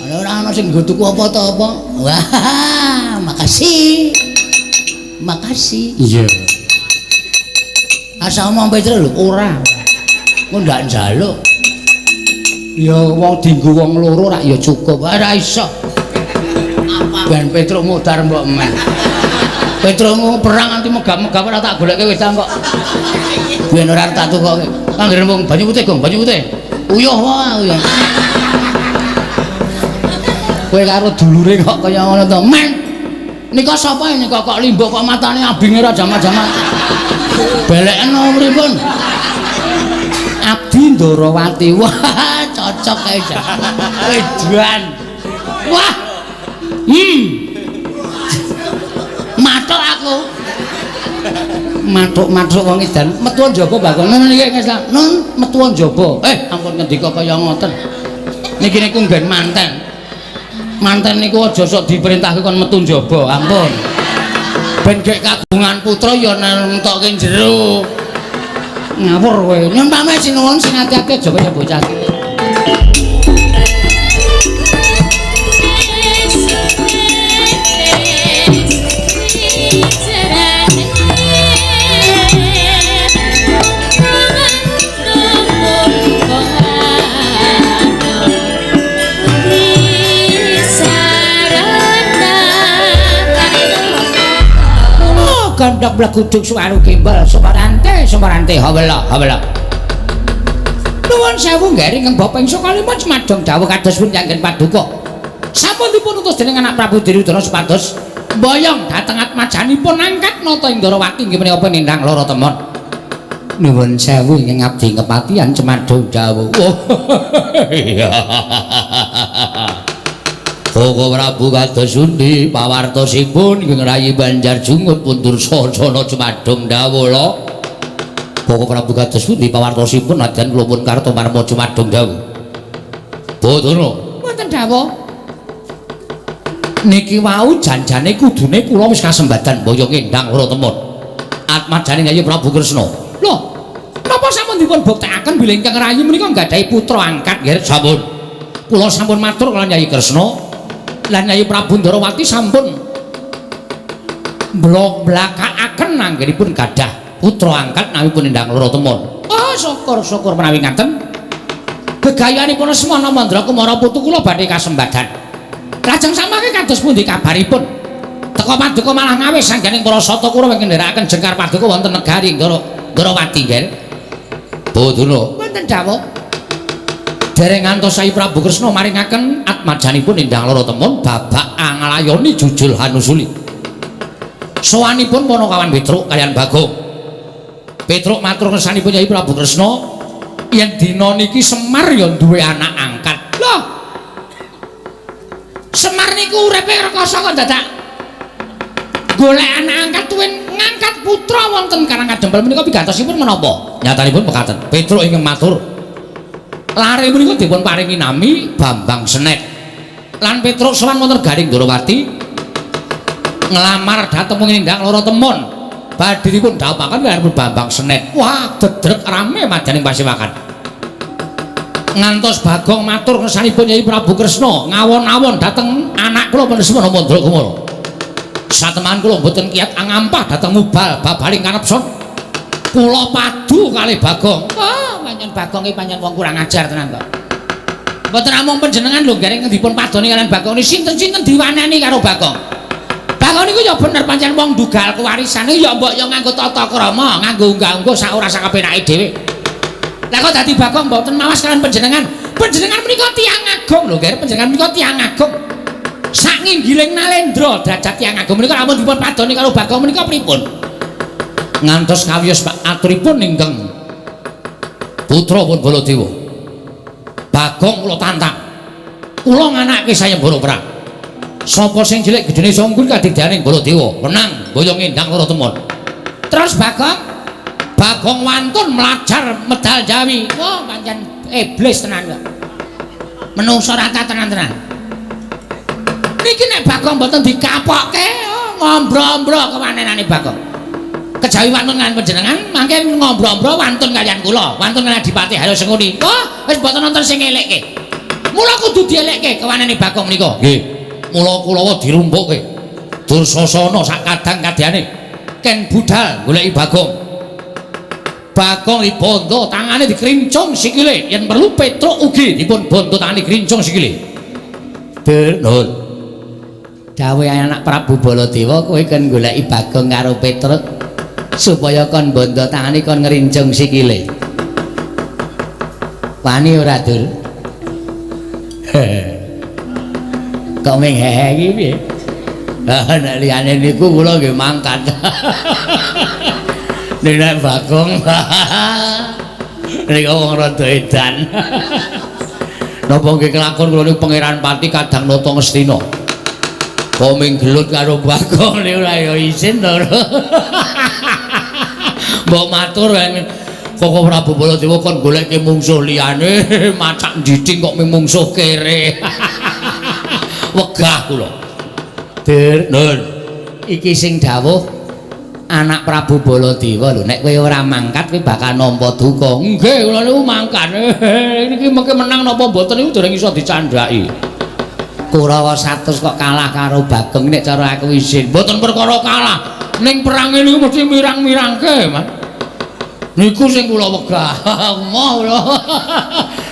Ana ora ana sing nggo tuku apa to apa? Wah, makasih. Makasih. Iya. Asal omong Petro lho, ora. Kok ndak njaluk. Ya wong dienggo wong loro rak ya cukup. Ora iso. Ben Petro mudar mbok men. Petro perang anti megap-megap ora tak goleke wedang kok. Ben ora tak tukoke. Kangger wong banyu putih, Gong, banyu putih. Uyuh wae uyuh. Kowe karo dulure kok kaya ngono to, men. Nika sapa nika kok limbuk kok matane abinge ra jama-jama. Beleken pripun? Abdi Ndarawati. Wah, cocok kae. Wedan. Wah. Matuk aku. Matuk wong edan metu njaba Bagong. Nun iki wis nun metu njaba. Ampun ngendika kaya ngoten. Niki niku nggen manten. Manten niku aja sok diperintahke kon metu njaba. Ampun. Ben gek kagungan putra ya nentokke jero. Ngawur kowe. Nyun pamit sinuwun sing ati-ati aja kaya bocah iki. Kandhak blaguduk suwaru kimbal sumarante hawala. Nuwun sewu nggering ngembok ping 5 Cemadong dawuh kados pun kanggen paduka. Sampun dipun utus dening anak Prabu Diridara supados mboyong dhateng atmajanipun angkat nata ing Ndarawati nggih menika nindang lara temon. Nuwun sewu ing abdi kepatihan Cemadong dawuh. Koko Prabu kados pundi pawartosipun ing rayi Banjar Jungut pundur sasana Cemadong dawuh. Koko Prabu kados pundi pawartosipun nadyan kula pun karto marma Cemadong dawuh. Bodono. Mboten dawuh. Niki wau janjane kudune kula wis kasembadan boyong endang lara temon. Atmajane Yayi Prabu Kresna. Lho, napa sampun dipun buktekaken bilih ingkang rayi menika nggadahi putra angkat nggih sampun. Kula sampun matur kaliyan Yayi Kresna. Lan Yayi Prabu Ndarawati sampun blakakaken anggenipun gadah putra angkat namipun endang lara temon. Oh, syukur menawi ngaten. Gegayanipun Semana Mandra Kumara putu kula badhe kasembadan. Lajeng samangke kados pundi kabaripun? Teka paduka malah ngawis sanggening para sata kura wingking nderekaken jengkar paduka wonten negari Ndarawati nggih. Boduna. Wonten dawuh. Dereng ngantos Yayi Prabu Kresna maringaken atmajanipun endang lara temon babak anglayoni jujul hanusuli. Sowanipun Panakawan Petruk kaliyan Bagong. Petruk matur ngersanipun Nyai Prabu Kresna yen dina niki Semar ya duwe anak angkat. Loh. Semar niku uripe rekoso kok dadak golek anak angkat tuwin ngangkat putra wonten Karangkadempel menika pigantosipun menapa? Nyatanipun mekaten. Petruk ingkang matur. Lare menika dipun paringi nami Bambang Senet. Lan Petruk sowan wonten Garing Ndorowati nglamar dhateng Nindang Loro Temon. Badhe dipun dhawuhaken kaliyan Bambang Senet. Wah, dedrek rame madaning pasewakan. Ngantos Bagong matur ngersanipun Nyai Prabu Kresna ngawon-awon dhateng anak kula Pandhaswana Mandra Kumara. Sateman kula mboten kiyat angampah dhateng mubal babaling kanepson. Kula padu kalih Bagong. Oh, pancen Bagong iki pancen wong kurang ajar tenan kok. Mboten namung panjenengan lho gareng dipun padoni kalian Bagong niki sinten-sinten diwaneni karo Bagong. Bagong niku ya bener pancen wong dugal kewarisane ya mbok ya nganggo tata krama, nganggo unggah-ungguh sak ora sak kepenake dhewe. Lah kok dadi Bagong mboten mawas kalian panjenengan. Panjenengan menika tiyang agung lho, gareng panjenengan menika tiyang agung. Sak nginggiling Nalendra derajat tiyang agung menika ampun dipun padoni karo Bagong menika pripun? Ngantos kawiyos aturipun ingkang putra pun Baladewa. Bagong kula tantang. Kula nganake sayembara perang. Sapa sing cilik gedene sanggun kadidyaning Baladewa, menang boyong Nindang Loro Temon. Terus Bagong wantun melajar medal Jawi. Wah, pancen iblis tenan kok. Menungso rata tenan-tenan. Niki nek Bagong mboten dikapokke, ngombro-ombro kewanenane Bagong. Kejawi wantun kaliyan panjenengan, mangke ngombro-ombro wantun kaliyan kula, wantun kaliyan Adipati Haryo Senguni. Wah, wis mboten wonten sing ngelekke. Mula kudu dielekke kewanene Bagong menika. Nggih. Mula kula dirumpukke. Dursasana sak kadang-kadane ken budal goleki Bagong. Bagong dibondo tangane dikrincung sikile, yen perlu Petruk ugi dipun bondo tangane dikrincung sikile. Nur. Dawuh anak Prabu Baladewa kowe kan goleki Bagong karo Petruk supaya kon bondo tangane kon ngrincung sikile. Wani ora, Dur? Kok ming hehe iki piye? Lah nek liyane niku kula nggih mangkat. Nek Bagong nek wong rada edan. Napa nggih kelakon kula niku Pangeran Pati Kadang Nata Ngastina. Kok ming gelut karo Bagong niku ora ya isin to. Mbok matur Koko Prabu Baladewa kon goleke mungsuh liyane macak njithing kok ming mungsuh kere. Wegah kula. Dur, Nur. Iki sing dawuh anak Prabu Baladewa lho, nek kowe ora mangkat kowe bakal nampa duka. Nggih, kula niku mangkat. Niki mengke menang napa mboten niku dereng iso dicandhaki. Kurawa 100 kok kalah karo Bagong nek cara aku isin. Mboten perkara kalah. Ning perang niku mesti mirang-mirangke, Mas. Niku sing kula wegah. Moh lho.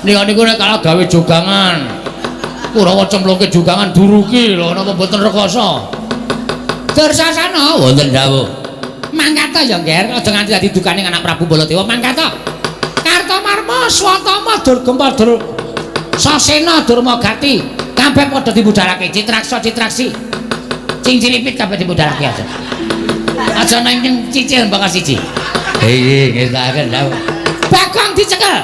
Niku nek kalah gawe jogangan. Kurawa cemplungke jogangan duruki lho napa mboten rekoso. Dursasana wonten dawuh. Mangkat to ya, Nger, aja nganti dadi dukaning anak Prabu Baladewa, mangkat to. Kartomarma, Swatama, Durgempa, Sasena, Durmagati, kabeh padha dibudharake, Citraksa, Citraksi. Sing cilipit kabeh dibudharake aja. Aja nang cicil bakal siji. Nggih, ngestaken dawuh. Bagong dicekel.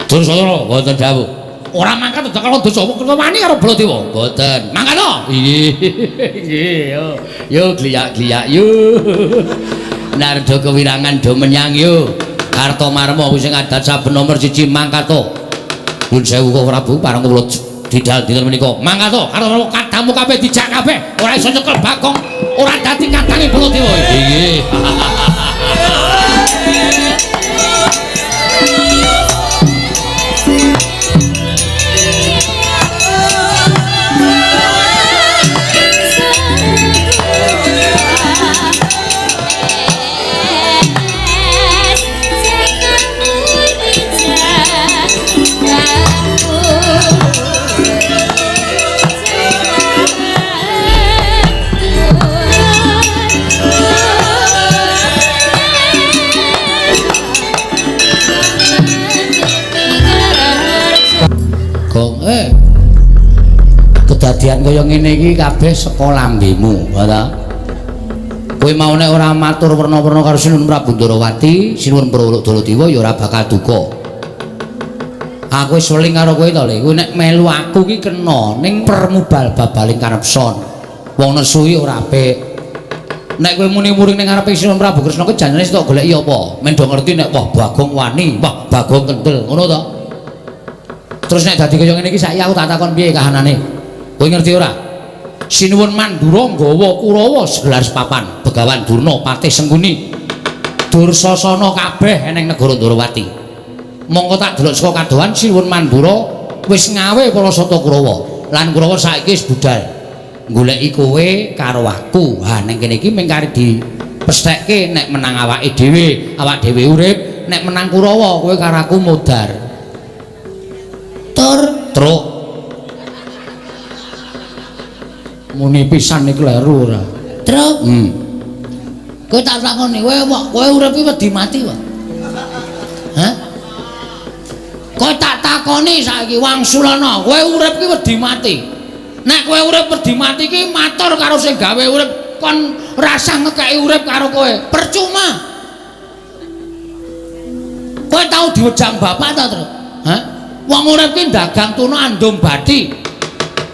Dursasana wonten dawuh. Ora mangkat to kalau dosa wani karo Baladewa. Mboten. Mangkat to. Nggih. Yo gliyak-gliyak yo. Narda kewirangan do menyang yo. Kartomarma sing adat saben nomor 1 mangkat to. Nuwun sewu kok Prabu parang kula didal dinten menika. Mangkat to karo kadamu kabeh dijak kabeh. Ora iso nyekel Bagong. Ora dadi kadange Baladewa. Nggih. Kedadian kaya ngene iki kabeh saka lambemu, ta? Kowe mau nek ora matur werna-werna karo Sinuwun Prabu Ndarawati, Sinuwun Baladewa ya ora bakal duka. Aku wis weling karo kowe to, Le. Kowe nek melu aku ki kena ning permubal babaling karepson. Wong nesu iki ora apik. Nek kowe muni muring ning ngarepe Sinuwun Prabu Kresna ki janjane tok goleki apa? Men do ngerti nek wah Bagong wani, wah Bagong kendel, ngono to. Terus nek dadi kaya ngene iki saiki aku tak takon piye kahanane. Kowe ngerti ora? Sinuwun Mandura nggawa Kurawa segelar papan, Begawan Durna, Patih Sengkuni, Dursasana kabeh eneng negara Ndarawati. Mongko tak delok saka kadohan Sinuwun Mandura wis ngawe para sata Kurawa. Lan Kurawa saiki wis budal. Goleki kowe karo aku. Ha ning kene iki mung kare dipesthekke nek menang awake dhewe, awak dhewe urip, nek menang Kurawa kowe karo aku modar. Truk muni pisan iki kleru ora. Truk. Kowe tak takoni, kowe urip iki wedi mati wae. Hah? Kowe tak takoni saiki Wangsulana, kowe urip iki wedi mati. Nek kowe urip wedi mati iki matur karo sing gawe urip kon rasah ngekeki urip karo kowe. Percuma. Kowe tau diwejang bapak ta, Truk? Hah? Wong urip ki dagang tuna andum bathi.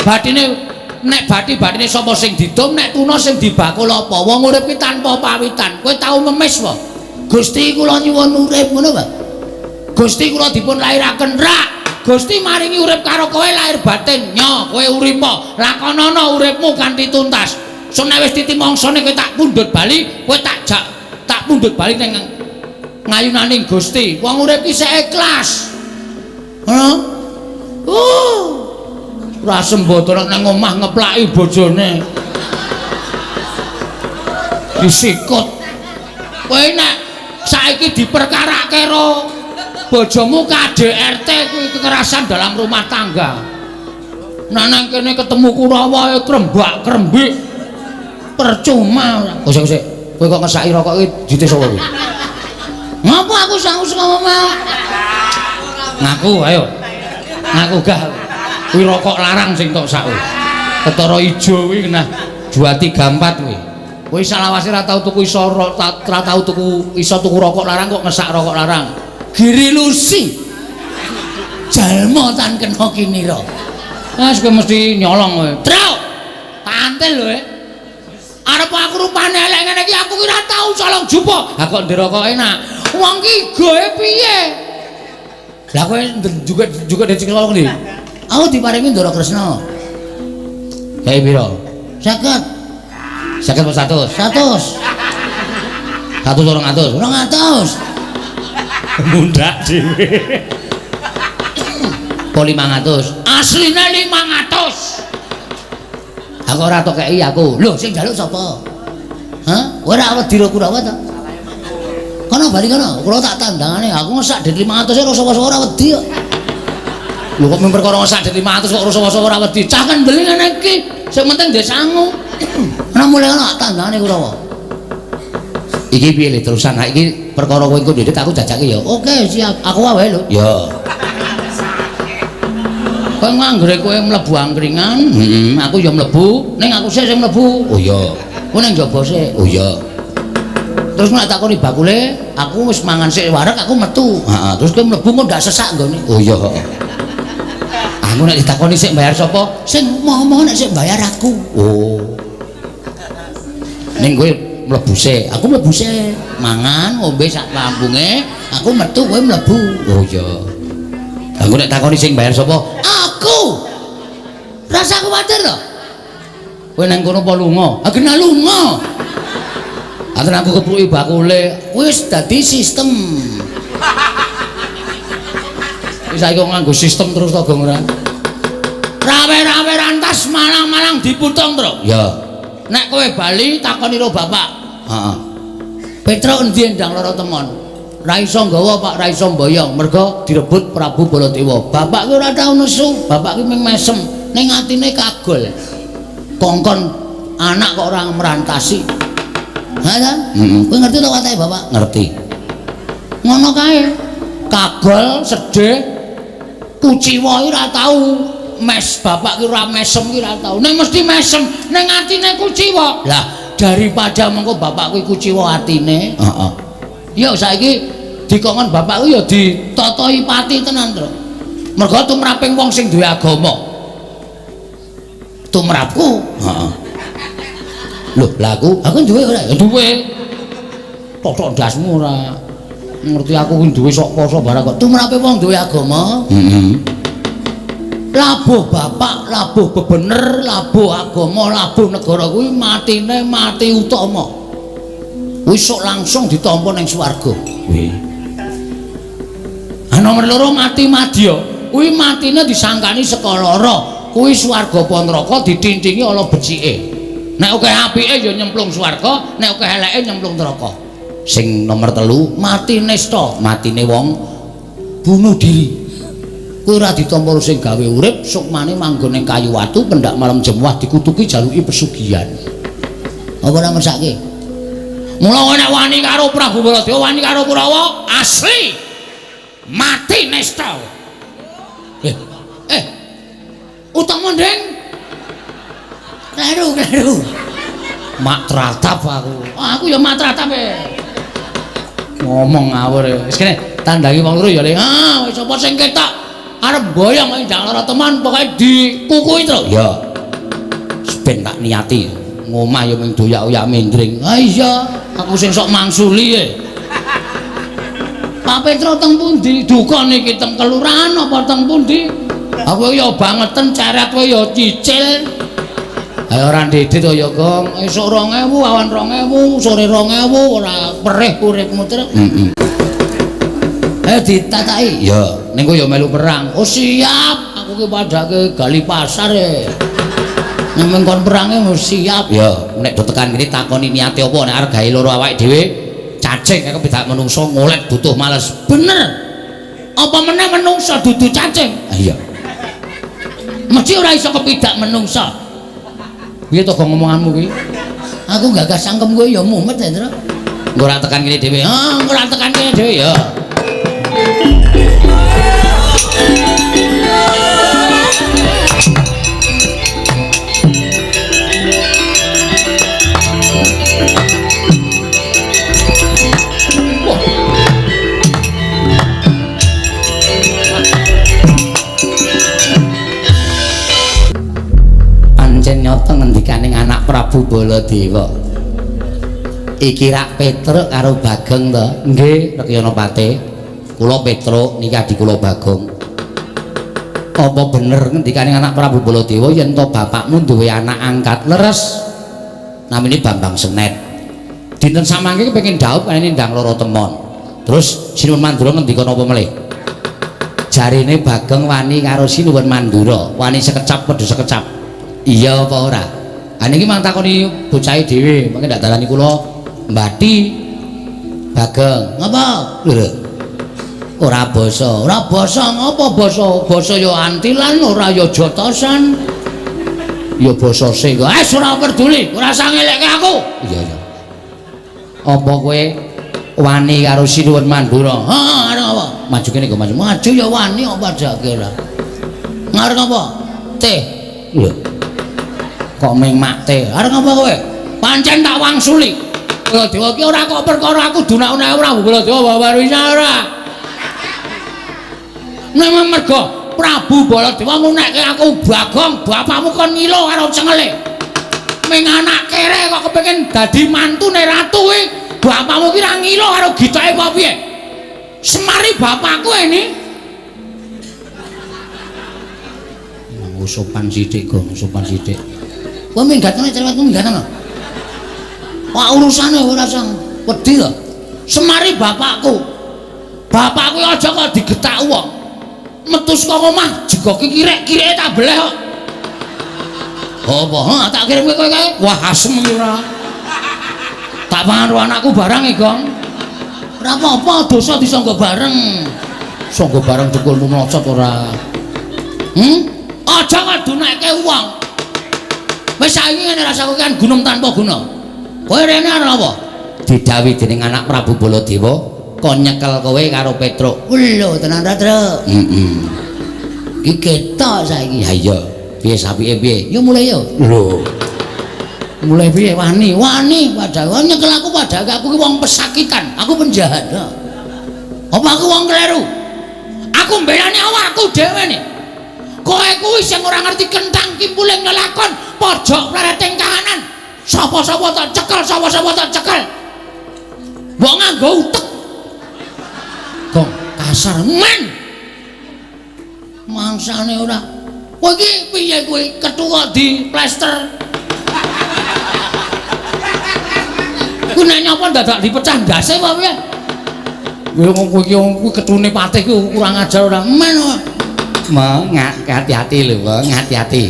Bathine nek bathi-bathine sapa sing didom, nek tuna sing dibakul apa? Wong urip ki tanpa pawitan. Kowe tau memis wae. Gusti kula nyuwun urip ngono wae. Gusti kula dipun lairaken rak. Gusti maringi urip karo kowe lahir batin. Nyo, kowe uripa. Lakonana uripmu kanthi tuntas. Nek wis titimangsane kowe tak pundhut bali, kowe tak pundhut bali ning ngayunaning Gusti. Wong urip ki sik ikhlas. Ngono? Ora sembodo nang omah ngeplaki bojone. Disikut. Kowe nek saiki diperkarake karo bojomu KDRT kuwi kekerasan dalam rumah tangga. Nek nang kene ketemu Kurawa krembak-krembik. Percuma. Kosek-kosek. Kowe kok ngesaki rokok iki dite sapa kuwi? Ngapa aku saus ngomong? Ngaku ayo. Ngaku gah. Kuwi rokok larang sing tok sak. Ketara ijo kuwi kena 2 3 4 kuwi. Kowe salawase ra tau tuku ra tau tuku iso tuku rokok larang kok ngesak rokok larang. Giri lusi. Jalma tan kena kinira. Wes kowe mesti nyolong kowe. Truk. Tantel lho. Arep aku rupane elek ngene iki aku ki ra tau colong jupo. Ha kok ndirokok enak. Wong ki goe piye? Lah kowe juga dadi colong ndi? Aku diparingi Ndara Kresna. Kae piro? 50. 50 apa 100? 100. 100 200. 200. Mundak dhewe. Po 500. Asline 500. Aku ora tok kei aku. Lho sing njaluk sapa? Hah? Ora wedi Kurawa ta? Kono bali kono. Kula tak tandangane. Aku ngesak dit 500 e rasa-rasa ora wedi kok. Lho kok mung perkara ngesak dit 500 kok rasa-rasa ora wedi. Cah kan beli ngene iki. Sing penting ndek sangu. Ana mulai ana tandangane Kurawa. Iki piye le terusan? Nah iki perkara kowe engko ndek aku jajake ya. Oke, siap. Aku wae lho. Ya. Kowe nganggere kowe mlebu angkringan, aku ya mlebu, ning aku sik sing mlebu. Oh iya. Kowe ning njaba sik. Oh iya. Terus nek takoni bakule, aku wis mangan sik wareg aku metu. Heeh, terus kowe mlebu kok ndak sesak nggone. Oh iya. Aku nek ditakoni sik bayar sapa? Sing momo nek sik bayar aku. Oh. Ning kowe mlebu sik, aku mlebu sik. Mangan, ngombe sak lampunge, aku metu kowe mlebu. Oh iya. Aku nek takoni sing bayar sapa? Aku. Rasa kuwatir to. Kowe nang kono apa lunga? Agena lunga. Aten aku kepruki bakule, wis dadi sistem. Wis saiki kok nganggo sistem terus to, Gong ora. Rawe-rawe rantas malang-malang diputung, Tru. Ya. Nek kowe bali takoni karo bapak. Heeh. Petruk endi ndang lara temon? Ra iso nggawa Pak, ra iso mboyong mergo direbut Prabu Baladewa. Bapak ki ora tau nesu, bapak ki mung mesem ning atine kagol. Kongkon anak kok ora merantasi. Ha ta? Kowe ngerti to watake bapak? Ngerti. Ngono kae. Kagol, sedih, kuciwa ora tau mes, bapak ki ora mesem ki ora tau. Ning mesti mesem ning atine kuciwa. Lah daripada mengko bapakku iku ciwa atine. Heeh. Ya saiki dikongkon bapakku ya ditotoi pati tenan, Tru. Mergo tumraping wong sing duwe agama. Tumrapku, heeh. Lho, lah aku duwe ora? Ya duwe. Tok ndasmu ora ngerti aku kuwi duwe sok poso barang kok tumrape wong duwe agama. Labuh bapak, labuh bebener, labuh agama, labuh negara kuwi matine mati utama. Kuwi sok langsung ditampa ning swarga. Kuwi. Nomor loro mati madya. Kuwi matine disangkani saka lara. Kuwi swarga apa neraka ditintingi ala becike. Nek akeh apike ya nyemplung swarga, nek akeh eleke nyemplung neraka. Sing nomor telu mati nista, matine wong bunuh diri. Kuwi ora ditampa sing gawe urip, sukmane manggon ning kayu watu, pendak malam jemuah dikutuki jaluki pesugihan. Apa ora ngersake? Mula nek wani karo Prabu Baladewa, wani karo Kurawa, asli mati nista. Utama ndeng. Kleru. Mak tratap aku. Aku ya mak tratap ngomong ngawur wis kene tandangi wong loro ya le. Wis sapa sing ketok arep boyong kok ndang lara teman pokoke dikukui terus. Ya. Ben tak niati ngomah ya ming doyak-oyak mindring. Iya, aku sing sok mangsuli Pak Petro teng pundi? Duka niki teng kelurahan apa teng pundi? Aku ya bangeten ceret kowe ya cicil. Ayo ora ndedit to ya, Gong. Esuk 2000, awan 2000, sore 2000 ora perih uripmu terus. Ayo ditataki. Ya, ning kowe ya melu perang. Oh siap, aku ki padake gali pasar Nek kon perange wis siap. Ya, nek do tekan kene takoni niate apa nek arep gawe loro awake dhewe. Cacing aku bedak menungso ngolet butuh males. Bener. Apa meneh menungso dudu cacing? Iya. Mesti ora iso kepidak menungso. Piye to ngomonganmu kuwi? Aku gagas sangkem kowe ya mumet ya, Tru. Engko ora tekan kene dhewe. Engko ora tekan kene dhewe ya. Nyata ngendikaning anak Prabu Baladewa. Iki rak Petruk karo Bagong to. Nggih, Rekyanapati. Kula Petruk niki adi kula Bagong. Apa bener ngendikaning anak Prabu Baladewa yen to bapakmu duwe anak angkat leres namine Bambang Senet. Dinten samangke kepengin dhaup kanene ndang loro temon. Terus Sinuwun Mandura ngendika napa melih? Jarine Bagong wani karo Sinuwun Mandura, wani sekecap padha sekecap. Iya apa ora? Niki mang takoni bocahe dhewe, mengke ndak dalani kula Mbati. Bagong, ngapa? Lho. Ora basa. Ora basa ngapa basa? Basa ya antilan ora ya jotosan. Ya basa sing. Ora peduli, ora usah ngelekke aku. Iya. Apa kowe wani karo Sinuwun Mandura? Arep apa? Maju kene kok maju. Maju ya wani kok padake ora. Ngarep apa? Teh. Lho. Kok ming makte. Arep apa kowe? Pancen tak wangsuli. Baladewa ki ora kok perkara aku dunak-unak ora Baladewa babar wis ora. Memang mergo Prabu Baladewa ngunekke aku Bagong, bapakmu kon ngilo karo cengele. Ming anak kere kok kepengin dadi mantune ratu kuwi. Bapakmu ki ra ngilo karo gitoke apa piye? Semari bapakku ini. Sopan sithik, Gong, sopan sithik. Kowe minggatane cerewetmu minggatono. Wah urusane ora sang wedi to. Semari bapakku. Bapakku aja kok digetak wong. Metu saka omah jegoki kirek-kireke tak beleh kok. Apa? Tak kirim kowe kae. Wah asem iki ora. Tak pangan karo anakku barang e, Gong. Ora apa-apa, dosa disangga bareng. Sangga bareng dukulmu mlocot ora. Aja kok dunekke wong. Wis saiki ngene rasaku kan gunung tanpa guna. Kowe rene arep apa? Didhawuhi dening anak Prabu Baladewa, kon nyekel kowe karo Petruk. Lho, tenan ta, Truk? Iki ketok saiki. Ha iya. Piye sapike piye? Ya mulai ya. Lho. Mulai piye wani padahal nyekel aku padahal aku ki wong pesakitan, aku penjahat. Apa aku wong kleru? Aku mbelani awakku dhewe ne. Kowe kuwi sing ora ngerti kentang kimpuling lelakon pojok plereting kahanan. Sapa-sapa tak cekel, sapa-sapa tak cekel. Mbok nganggo utek. Kong kasar men. Mangsane ora. Kowe iki piye kuwi ketua di plester? Ku nek nyapa dadak dipecah ndase apa piye? Yo kowe iki ketune patih ku kurang ajar ora men. Mo ngati-ati lho, ngati-ati.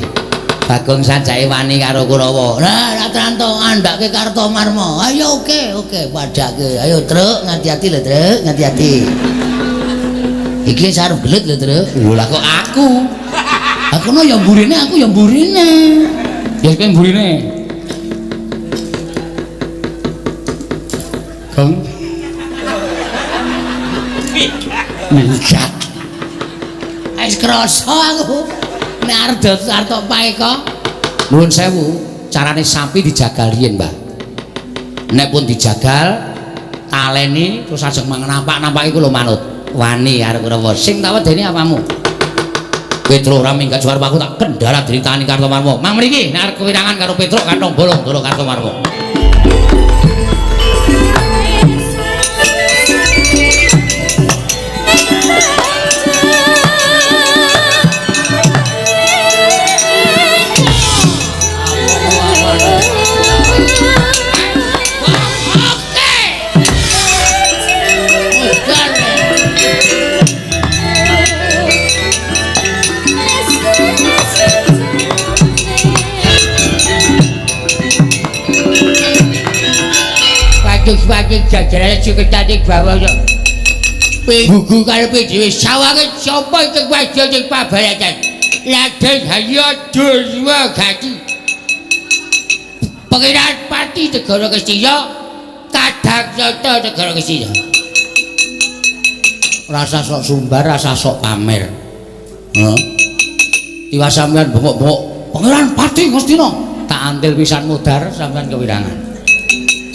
Bagong sajake wani karo Kurawa. Lah Ratranto andake Kartomarma. Ayo oke padake. Ayo Truk ngati-ati lho Truk, ngati-ati. Iki sarep gelet lho Truk. Lha kok aku. Aku no ya mburine, aku ya mburine. Ya kowe mburine. Kong. Minggat. Wis krasa aku. Nek arep paeka. Nuwun sewu, carane sapi dijagal riyen, Mbah. Nek pun dijagal, taleni terus ajeng mangan nampak-nampake ku lho manut. Wani arep Kurawa. Sing tak wedeni apamu? Petruk ora minggat suarep aku tak kendara diritani Kartomarma. Mang mriki nek arep kewirangan karo Petruk kantong bolong karo Kartomarma. Wajib jajaran cukup tadi bawa yo. Buku karo dhewe sawake sapa iki wajib sing pabalakan. Laden hayo dulwa gati. Pengiran pati negara Kesiya, kadang soto negara Kesiya. Rasa sok sumbar, rasa sok pamer. Heeh. Tiwas sampean bengok-bengok, pengiran pati Gustina. Tak antil pisan mudar sampean kewirangan.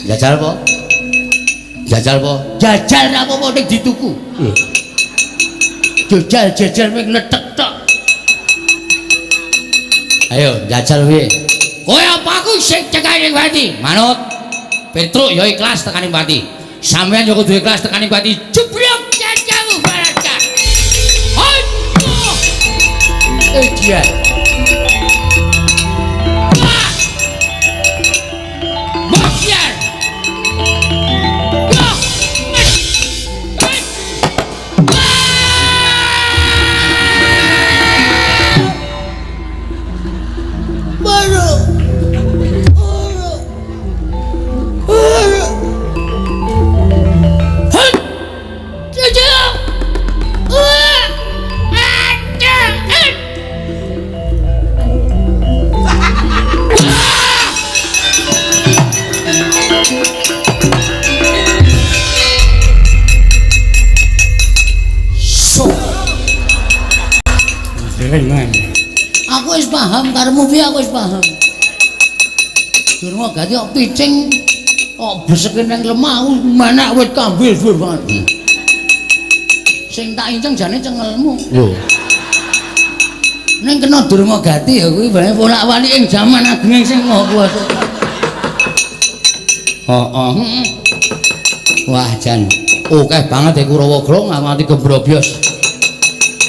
Jajal po? Jajal po? Jajal apa-apa ning dituku. Jajal ming letek tok. Ayo, jajal piye? Kowe apa aku sing cekane Pati? Manut. Petruk ya ikhlas tekani Pati. Sampeyan yo kudu ikhlas tekani Pati. Jeblok jajamu baraka. Aduh. Dia. Aku wis paham karemu piye aku wis paham. Durma gati kok picing kok beseke nang lemah manak wit kambil dhuwur banget. Sing tak inceng jane cengelmu. Lho. Ning kena Durma gati ya kuwi bae polak-walik ing jaman ageng sing maha kuwasa. Heeh. Wah jan akeh banget ya Kurawa Grong nganti gembrobyos.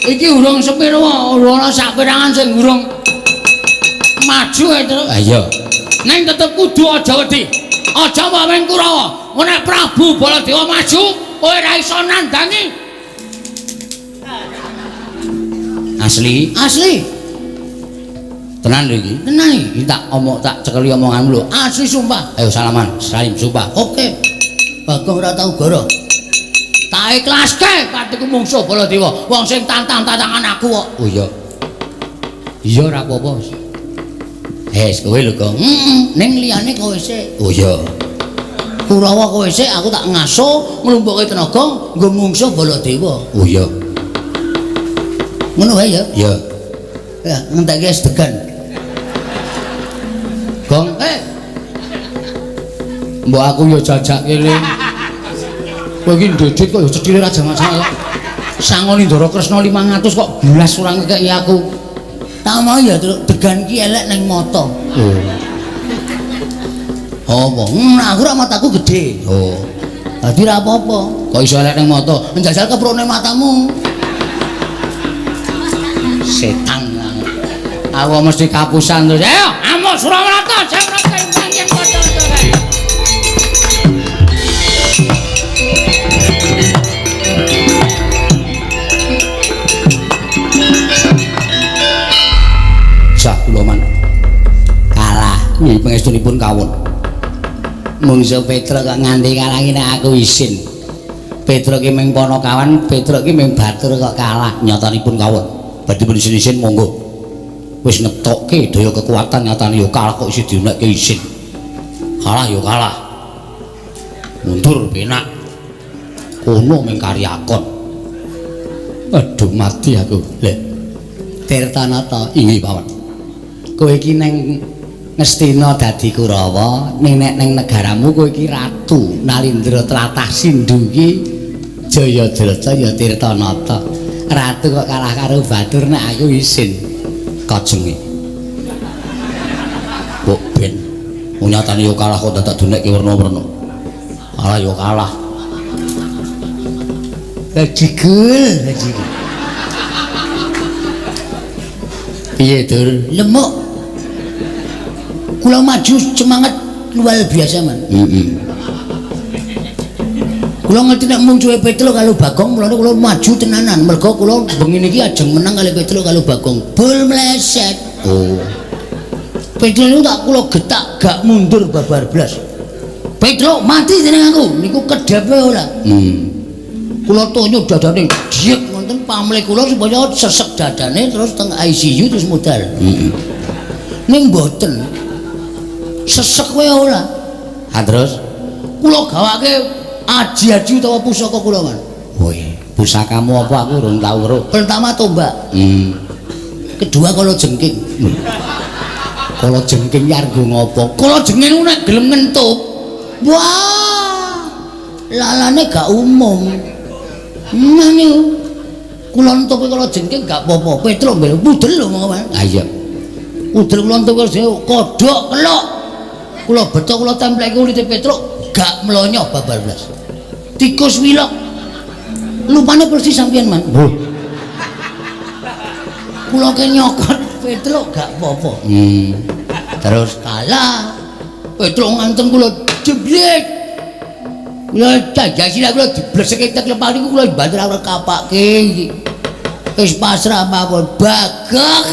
Iki urung sepiro ora sak pirangan sing urung maju itu. Ah iya. Neng tetep kudu aja wedi. Aja mamen Kurawa. Nek Prabu Baladewa maju, kowe ora iso nandangi. Asli? Asli. Tenan lho iki. Tenan iki. Tak tak cekeli omonganmu lho. Asli sumpah. Ayo salaman, salim sumpah. Oke. Bagong ora tau goro. Tak ikhlaske patiku mungsuh Baladewa. Wong sing tantang-tantangan aku kok. Oh iya. Iya ora apa-apa. Kowe lho, Gong. Ning liyane kowe sik. Oh iya. Kurawa kowe sik aku tak ngaso nglumpuke tenaga nggo mungsuh Baladewa. Oh iya. Ngono wae ya? Iya. Ya, ngentekke sedegan. Gong, Mbok aku ya jajak kene. Kowe iki ndedit kok ya cedhile Raja Masalah. Sangoni Ndara Kresna 500 kok belas ora ngekeki aku. Tak mau ya degan ki elek ning mata. Oh. Apa? Aku ora mataku gedhe. Oh. Dadi ora apa-apa. Kok iso elek ning mata? Njajal keprone matamu. Setan. Aku mesti kapusan terus. Ayo, amuk Suramanata, jam rata imbang yen padha kae. Jah kula man. Kalah nggih pangestunipun kawon. Mungsu Petruk kok nganti kalah iki nek aku isin. Petruk ki ming Panakawan, Petruk ki ming Batur kok kalah nyatanipun kawon. Badhe pun isin-isin monggo. Wis ngetokke daya kekuatan nyatane ya kalah kok isih dienekke isin. Kalah ya kalah. Mundur penak. Kono ming karyakon. Aduh mati aku. Lek Tirtanata inggih Pawan. Kowe iki neng Ngastina dadi Kurawa, ning nek ning negaramu kowe iki ratu. Nalindra tlatah Sindhu iki Jayadrata ya Tirtanata. Ratu kok kalah karo Batur nek aku isin. Kajenge. Kok ben nyatane yo kalah kok dadak dunekke werna-werna. Kalah yo kalah. Lajigul. Piye, Dur? Lemuk. Kula maju semangat luar biasa, Man. Kula ngerti nek mung cuwe Petruk karo Bagong, mulane kula maju tenanan. Mergo kula bengi niki ajeng menang kali Petruk karo Bagong. Bul meleset. Oh. Petruk niku tak kula getak gak mundur babar blas. Petruk mati jeneng aku. Niku kedepe ora. Kula tonyo dadane diek wonten pamrih kula supaya sesek dadane terus teng ICU terus modal. Ning mboten. Sesek wae ora. Ha terus kula gawake aji-aji utawa pusaka kula, Man. Woi, pusakamu apa aku urung tau weruh. Pertama tombak. Kedua kala jengking. Kala jengking yargo ngopo? Kala jengking nek gelem ngentup. Wah. Lalane gak umum. Niku. Kula entupe kala jengking gak apa-apa. Petruk mbel pudel lho monggo, Man. Ha iya. Pudel kula entup kodhok kelok. Kula betok kula templeke ulite Petruk gak mlonyoh babar blas. Tikus wilok. Lupane persis sampeyan, Man. Kula ke nyokot Petruk gak apa-apa. Terus kalah. Petruk nganteng kula jebret. Kula jajasi kula dibleseke tek lepani kula banter ora kapake iki. Wis pasrah mawon Bagong.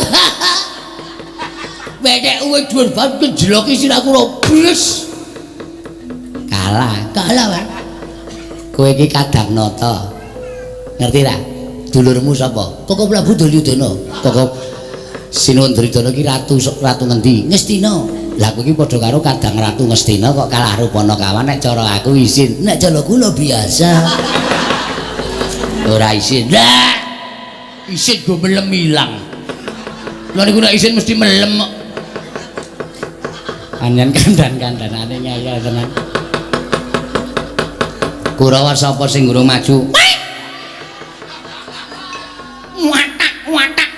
Bedek uwe dhuwur banget jeloki sirah kula blis. Kalah, Pak. Kowe iki Kadhangnata. Ngerti ra? Dulurmu sapa? Koko Prabu Duryudana. Koko Sinuwun Duryudana iki ratu ngendi? Ngastina. Lah kowe iki padha karo Kadang Ratu Ngastina kok kalah karo Panakawan nek cara aku isin. Nek cara kula biasa. Ora isin. Lah. Isin go melem ilang. Lah niku nek isin mesti melem kok. Panjen kandan-kandanane nyayal tenan. Kurawa sapa sing urung maju? Watak.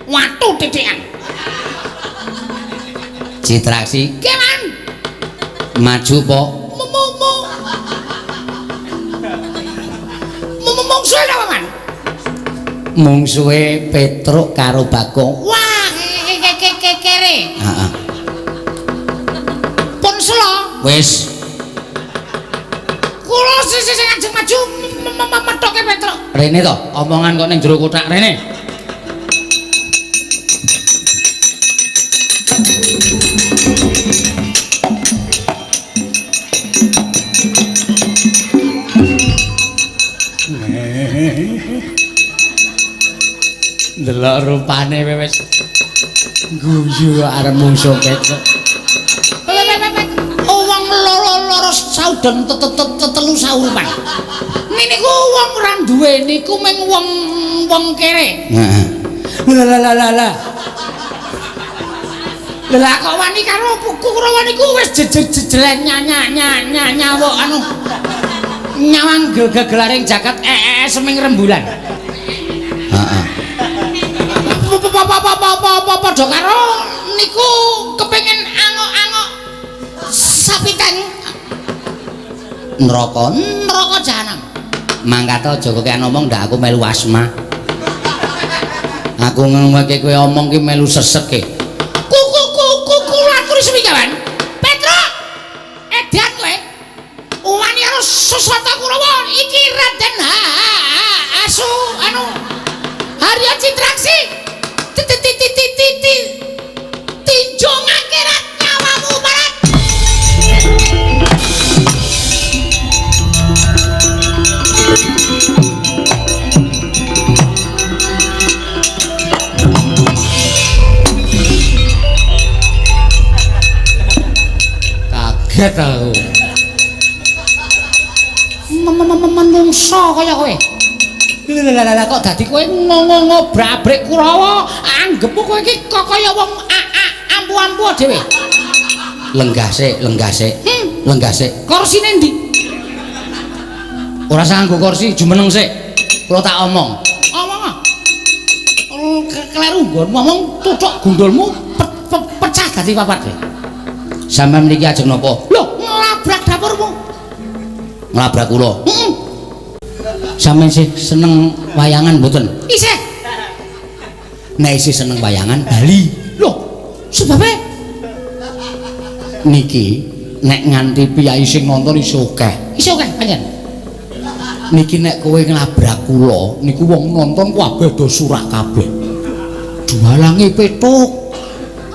Watu titikan. Citraksi. Keman. Maju po. Mungsuhe apa, Man? Mungsuhe Petruk karo Bagong. Wah, kere. Heeh. Pun selo. Wis. Kula sing ajeng maju methoke Petruk. Rene to, omongan kok ning jero kotak rene. Delok rupane wis guyu arep mungsuh Petruk. Wong loro-loro saudan telu saurupan. Niku wong ora duwe niku mung wong kere. Heeh. Lah kok wani karo Kurawa niku wis jejelen nyawa anu nyawang gegelaring jagat seming rembulan. Heeh. Padha karo niku kepengin angok-angok sapiten Neraka jahanam. mangkat aja kok ngomong ndak aku melu asma. Aku ngomongke kowe omong ki melu sesek e. Kula aturi sumikawan. Petro. Edan kowe. Wani karo Susata Kurawa iki Raden Asu anu Harya Citraksi. Tinjo ngakhirat nyawamu barat. Kaget aku. Menungso kaya kowe. Lha kok dadi kowe ngobrak-abrik Kurawa, anggepmu kowe iki kok kaya wong ampu-ampu dhewe. Lenggah sik. Lenggah sik. Kursine ndi? Ora usah nganggo kursi, jumeneng sik. Kula tak omong. Omong. Kleru nggon ngomong tutuk gundulmu pecah dadi papat. Sampeyan mriki ajeng napa? Lho, nglabrak dapurmu. Nglabrak kula. Heeh. Sampeyan sih seneng wayangan mboten? Isih. Nek isih seneng wayangan bali. Lho, sebabe Niki nek nganti piyai sing nonton iso akeh. iso akeh panjen. Niki nek kowe nglabrak kula niku wong nonton kabeh do surak kabeh. Jualange petuk.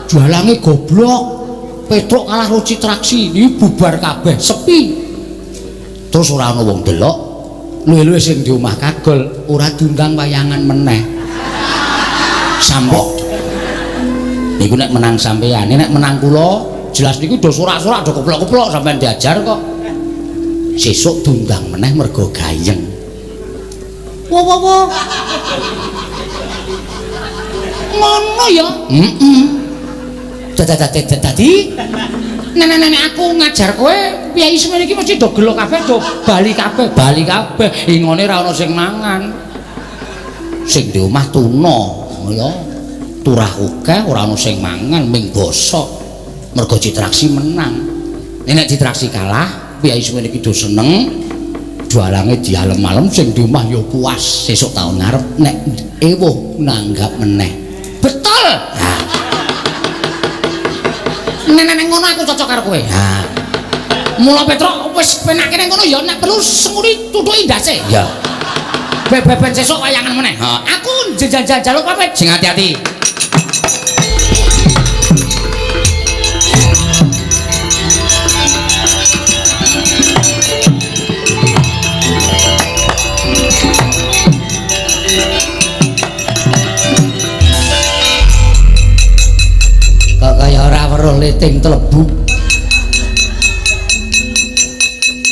Jualange goblok. Petruk kalah Ruci Traksi iki bubar kabeh, sepi. Terus ora ana wong delok. Luwe-luwe sing di omah kagol ora diundang wayangan meneh. Sampok. Niku nek menang sampeyan, nek menang kula jelas niku do surak-surak do keplok-keplok sampeyan diajar kok. Sesuk diundang meneh mergo gayeng. Wo. Ngono ya? Heeh. Dadi nenek aku ngajar kowe piyai semene iki mesti do gelo kabeh do bali kabeh ingone ra ono sing mangan sing di omah tuna ya turah akeh ora ono sing mangan ming basa mergo Citraksi menang nek Citraksi kalah piyai semene iki do seneng jualange dialem-alem sing di omah ya puas sesuk taun ngarep nek ewuh nanggap meneh betul. Nenek ngono aku cocok karo kowe. Ha. Mula Petro wis penake ning ngono ya nek perlu senguri tutuki ndase. Ya. Beben sesuk wayangan meneh. Ha. Aku jaluk pamit. Sing hati-hati. Kok kaya ora weruh liting telebu.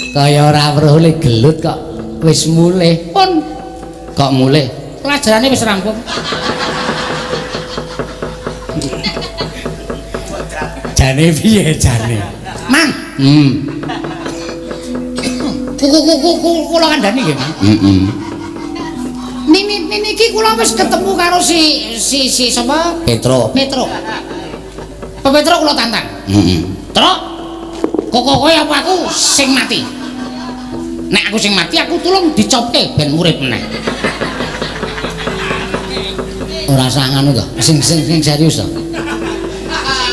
Kaya ora weruh le gelut kok wis mulih. Pun Kok mulih? pelajarane wis rampung. Jane piye jane? Mang, kula kandhani nggih, Mang. Heeh. Niki kula wis ketemu karo si sapa? Petro. Pak Petro kula tantang. Heeh. Truk. Kok kowe apa aku sing mati? Nek aku sing mati aku tulung dicopke ben urip meneh. Ora usah ngono to. Sing serius to.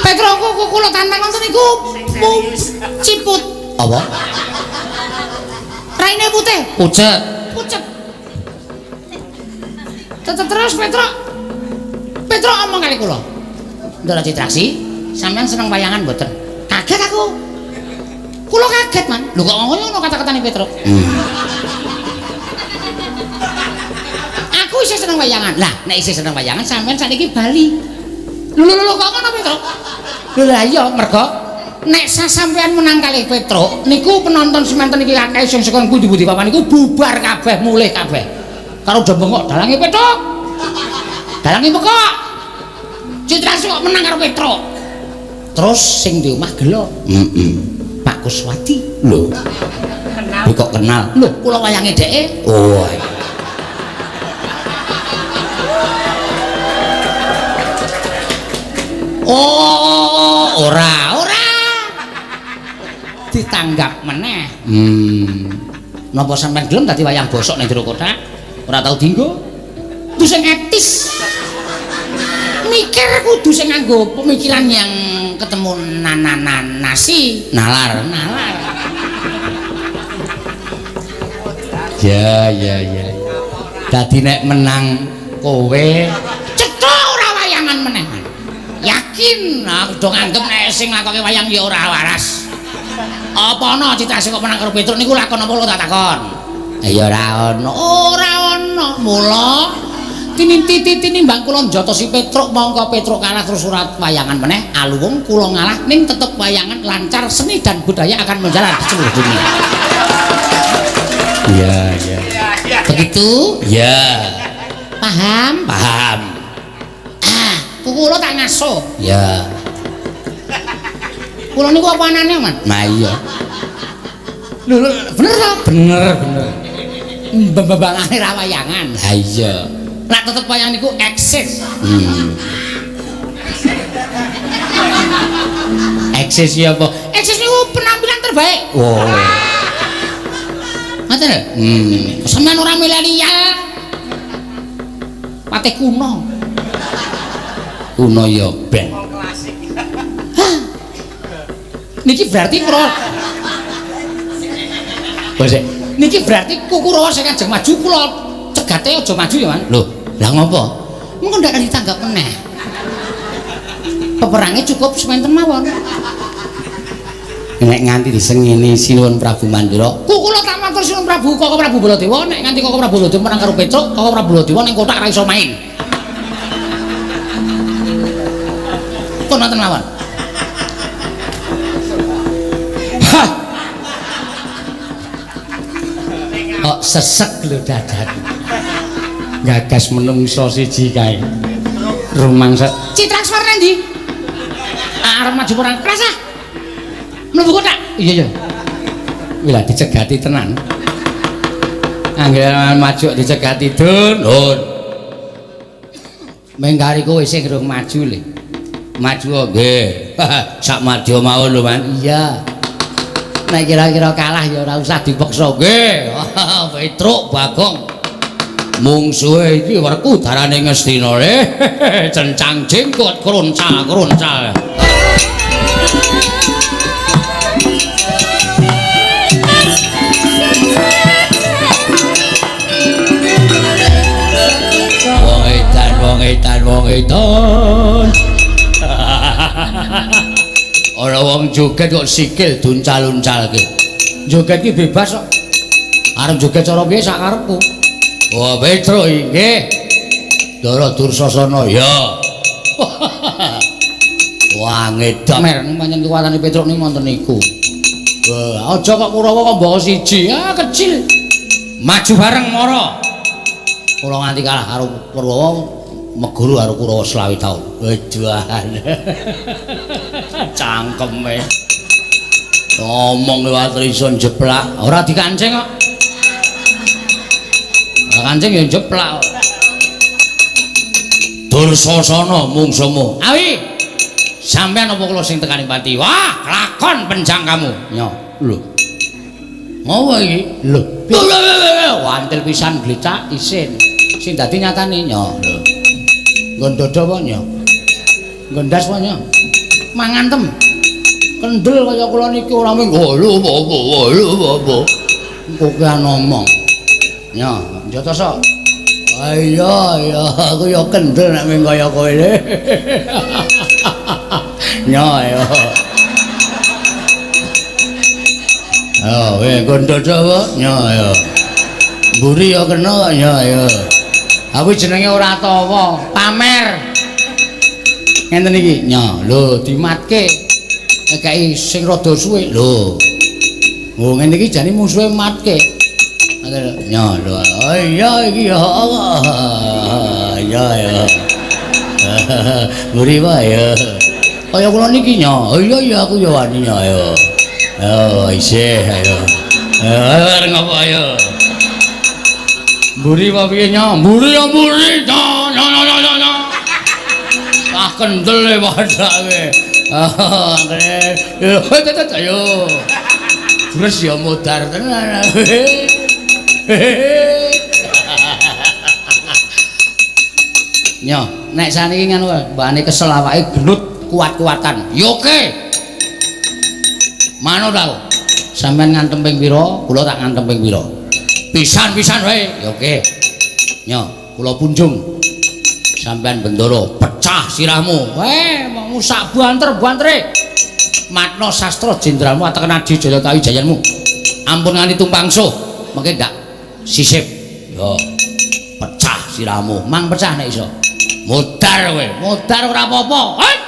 Petro kula tantang wonten niku ciput. Apa? Raine putih. Pucet. Pucet. Terus Petro omong kali kula. Ndara Citraksi, sampean seneng wayangan mboten? Kaget aku. Kula kaget, Man. Lho kok ngono kata-katane Petro. Aku isih seneng wayangan. Lah, nek isih seneng wayangan sampean saniki bali. Lho kok ngono Petro? Lho lah iya mergo nek sampean menang kalih Petro niku penonton semanten iki akeh sing saka pundi-pundi papan niku bubar kabeh, mulih kabeh. Karo do bengok dalange Petro. Dalange pekok. Citraksi kok menang karo Petro. Terus sing di omah gelo. Pak Kuswati. Lho. Kenal. Kok kenal? Lho, kula wayange dheke. Oh. Oh, ora ditanggap meneh. Napa sampean gelem dadi wayang bosok ning jero kotak? Ora tau dienggo? Kudu sing etis. Mikir kudu sing nganggo pemikiran yang ketemu nasi, nalar. Ya. Dadi nek menang kowe cetha ora wayangan meneh. Yakin aku do nganggep nek sing lakoke wayang ya ora waras. Apa ana citase kok menang karo Petruk niku lakon apa lho tak takon? Ya ora ana. Mula tinimbang kula njotosi Petruk mongko Petruk kalah terus surat wayangan meneh aluwung kula ngalah ning tetep wayangan lancar seni dan budaya akan menjalar di seluruh dunia. Iya. Begitu? Ya. Paham? Kula tak ngaso. Ya. Kula niku apa anane, Man? Nah iya. Lho, bener ta? Bener. Mbang-mbangane ra wayangan. Ha iya. Lah tetep wayang niku eksis. Eksis ya apa? Eksis niku penampilan terbaik. Oh. Ngoten lho. Sampeyan ora milenial. Patih kuno. Kuno ya ben. Niki berarti niki berarti Kukurawa sing ajeng maju kula cegate aja maju ya, Man. Lho, lah ngopo? Mengko ndak ditanggap meneh. Peperange cukup semanten mawon. Nek nganti disengeni Sinuwun Prabu Mandura, kula tak matur Sinuwun Prabu Koko Prabu Baladewa nek nganti Koko Prabu Baladewa menang karo Petruk, Koko Prabu Baladewa ning kotak ra iso main. Pun wonten mawon. Kok sesek lho dadaku. Gagas menungso siji kae. Rumangsa. Citransfer nang ndi? Arep maju perang. Rasah. Mlebu kotak. Iya. Wila dicegati tenan. Angger maju dicegati dun. Menggari kowe sing durung maju le. Maju nggih. Sak madya mawon lho, Man. Iya. Nek kira-kira kalah ya ora usah dipaksa nggih. Petruk Bagong. Mungsuhe iki werku darane Ngastina le. Cencang jenggot kruncal. Wong edan. Ora wong joget kok sikil duncal-uncalke. Joget ki bebas kok. Arep joget cara piye sak karepku. Wah, Petruk nggih. Dara Dursasana ya. Wah, ngedan. Mer pancen kekuatane Petruk niku wonten niku. Wah, aja kok Kurawa kok bawa siji. Kecil. Maju bareng mara. Kula nganti kalah karo Kurawa meguru karo Kurawa 20 taun. Wedohan. Cangkeme. Ngomong liwat rison jeplak, ora dikancing kok. Ora kancing ya jeplak. Dursasana mungsumu. Awi. Sampeyan apa kula sing tekani pati? Wah, lakon penjang kamu. Yo, lho. Ngopo iki? Lho. Wantil pisan glecak isin. Sing dadi nyatane nyo. Lho. Nggon dodo apa nyo? Nggondas apa nyo? Mangantem. Kendel kaya kula niki ora mung lho apa. Kok ngomong. Nyo, Jatasa. Iya, aku ya kendel nek mung kaya kowe. Nyo ya. Nggon dodo apa? Nyo ya. Mburi ya kena nyo ya. Aku jenenge ora tawa, pamer. Ngenten iki, nyo, lho dimatke. Kae sing rada suwe lho. Oh, ngene iki jane musuhe matke. Nyo, lho. Oh iya iki ya. Ya. Mburi wae ya. kaya kula niki nya. Oh iya aku ya wani nya ayo. Oh isih ayo. Areng apa ayo. Mburi apa piye nya? Mburi ya mburi. Nya. Ah kendel e padake. Ayo. Terus ya modar tenan. Nyo, nek saniki ngono mbane kesel awake genut kuat-kuatan. Yo oke. Manut aku. Sampeyan ngantem ping pira, kula tak ngantem ping pira. Pisan-pisan wae. Yo oke. Nyo, kula punjung. Sampeyan bendoro pecah sirahmu. Mau sak banter-bantere. Matno sastra jenderalmu atekan adi jaya kawijayanmu. Ampun nganti tumpangsuh. Mengke ndak sisip. Yo. Pecah sirahmu. Mang pecah nek iso. Modar kowe, modar ora apa-apa. Hei!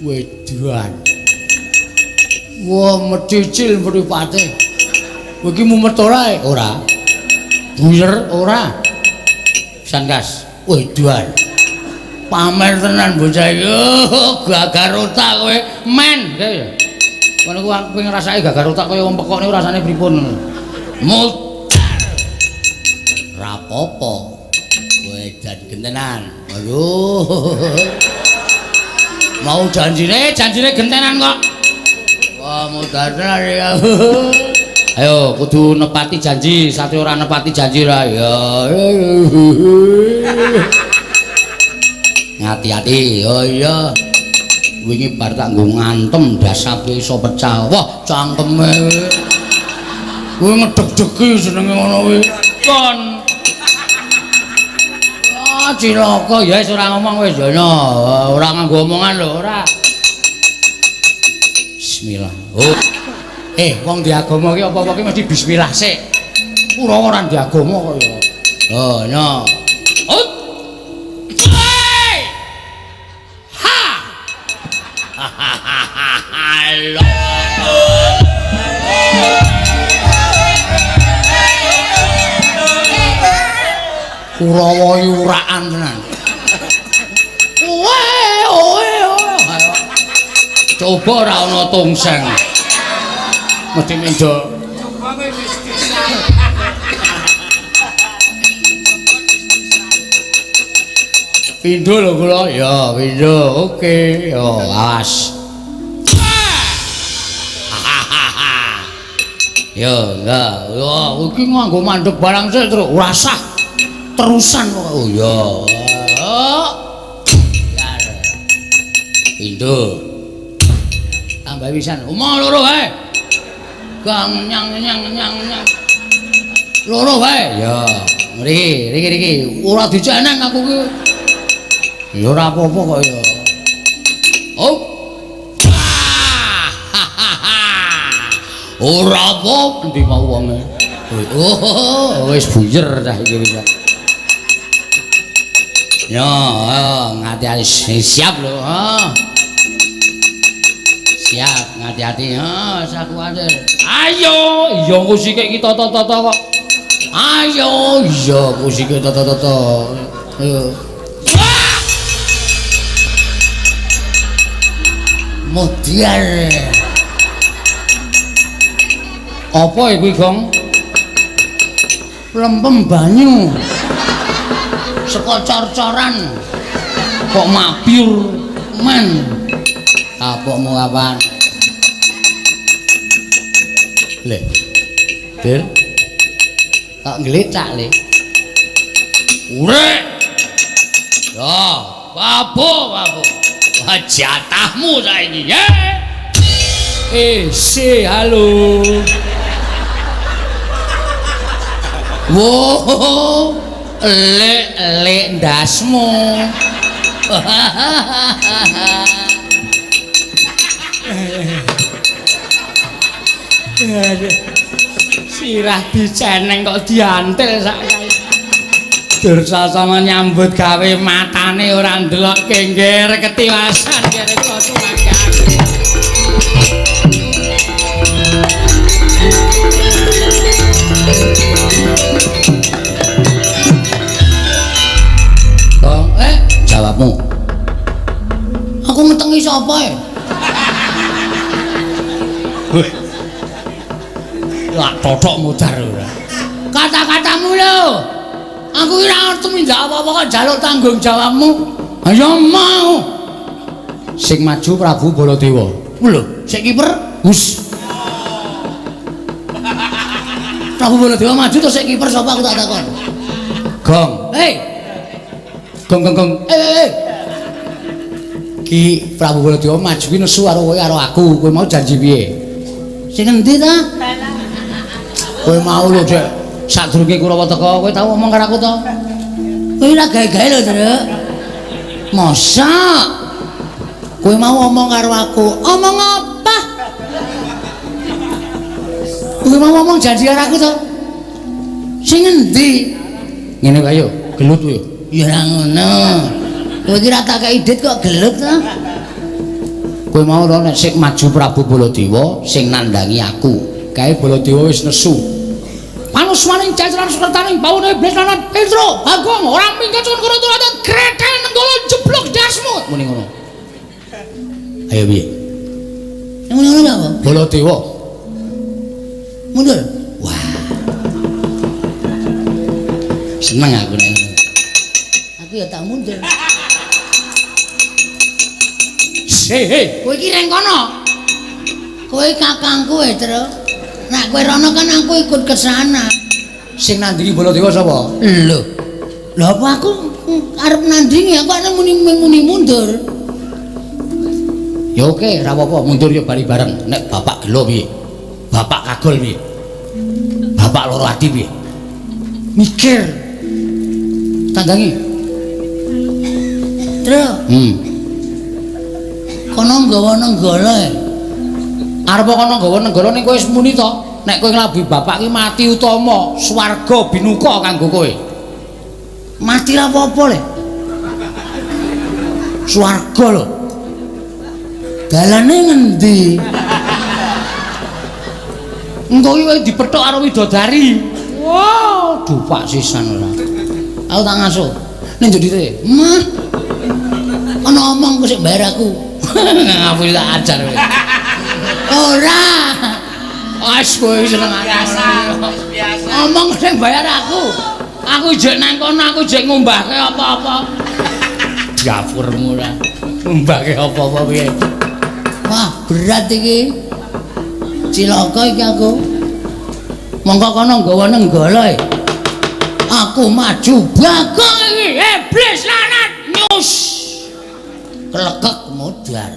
Wedan. Wah, medicil mripate. Kowe iki mumet ora? Ora. Buyer ora. Sangkas. Wedan. Pamer tenan bocah iki. Gagar otak kowe, men. Ngono ku aku pengen rasake gagar otak kaya wong pekok niku rasane pripun. Modar. Rapopo. Dan gentenan. Aduh. Mau janjine gentenan kok. Wah, mudahan ya. Ayo kudu nepati janji, sate ora nepati janji ra ya. Hati-hati. Oh iya. Wingi bar tak nggo ngantem dasape iso pecah. Wah, cangkeme. Kuwi ngedeg-degi jenenge ngono kuwi. Kon cilaka ya wis ora ngomong wis jono ora nganggo omongan lho ora. Bismillah. Oh. Wong di agama ki apa-apa ki mesti bismillah sik. Ora ora di agama kok ya. Oh, no. Ut. Ha. Halo. Kurawa yuraan tenan. Oe. Coba ora ana tongseng. Mesti mendo. Pindho lho kula. Ya, pindho. Oke. Yo, awas. Yo, enggak. Yo, iki nganggo mandeg barang sik terus ora sah. Terusan kok. Oh ya. Pindho. Tambah pisan. Omong loro wae. Gang nyang. Loro wae. Ya. Riki. Ora diceneng aku ki. Ya ora apa-apa kok ya. Oh. Ora apa endi mau wonge. Oh, wis buyer dah iki wis. Ya, ngati-hati siap lho. Siap, ngati-hati. Sak kuwatir. Ayo, iya musike iki toto-toto kok. Ayo, iya musike toto-toto. Ayo. Modiar. Apa iku, Gong? Lempem banyu. Saka cor-coran kok mabyur men apokmu apaan le Dir tak nglecak le urek ya babu jatahmu saiki ya halo wow lek ndasmu sirah diceneng kok diantil sak kae Dursasana nyambut gawe matane ora ndelok kengger ketiwasan kere kok tumangake jawabmu ki sapa e? Wah, totok mudar ora. Kata-katamu lho. Aku ki ora ngerti mindak apa-apa kok njaluk tanggung jawabmu. Ayo mau. Sing maju Prabu Baladewa. Lho, sik kiper. Hus. Prabu Baladewa maju terus sik kiper sapa aku tak takon. Gong. Hei. Gong. Ki Prabu Baladewa maju ki nesu karo kowe karo aku. Kowe mau janji piye? Sing endi ta? Kowe mau lho, Dek. Sadurunge Kurawa teka, kowe tau ngomong karo aku to? Kowe ora gawe-gawe lho, Truk. Mosok kowe mau ngomong karo aku. Omong apa? Kowe mau ngomong janji karo aku to? Sing endi? Ngene wae yo, gelut yo. Ya ora ngono. Kowe iki ra tak kei dit kok gelut to? Kowe mau to nek sik maju Prabu Baladewa sing nandangi aku. Kae Baladewa wis nesu. Panuswaning jajaran sekretaring baune iblis lan Petro, Bagong ora minggat kon karo turate kreten nenggala jeblok dasmu. Muni ngono. Ayo piye? Ngono lho apa? Baladewa. Mundur. Wah. Seneng aku nek ngono. Aku ya tak mundur. Hei. Kowe iki reng kono. Kowe kakangku Tru. Nek kowe rono kan aku ikut ke sana. Sing nandingi Baladewa sapa? Lho. Lha apa aku arep nandingi aku nek muni mundur. Ya oke, ora apa-apa, mundur yo bali bareng. Nek bapak gelo piye? Bapak kagol piye? Bapak loro ati piye? Mikir. Tandangi. Tru, kono nggawa nenggala. Arep kono nggawa nenggala ning kowe wis muni to. Nek kowe nglabuhi bapak ki mati utama, swarga binuka kanggo kowe. Mati ra apa-apa le. Swarga lho. Dalane ngendi? Engko iki kowe dipethuk karo widodari. Wow, Dupak sisan ora. aku tak ngasuh. Ning jodite. Mah. Ono omong ku sik bayar aku. Ngapain tak ajar kowe. Ora. Wes kowe seneng biasa. Omong sing bayar aku. Aku jek nang kono aku jek ngombahke apa-apa. Dapurmu ora. Mbake apa-apa piye? Wah, berat iki. Cilaka iki aku. Monggo kono nggawa nenggala e. Aku maju Bagong iki iblis lanat nyus. Kelekek modar.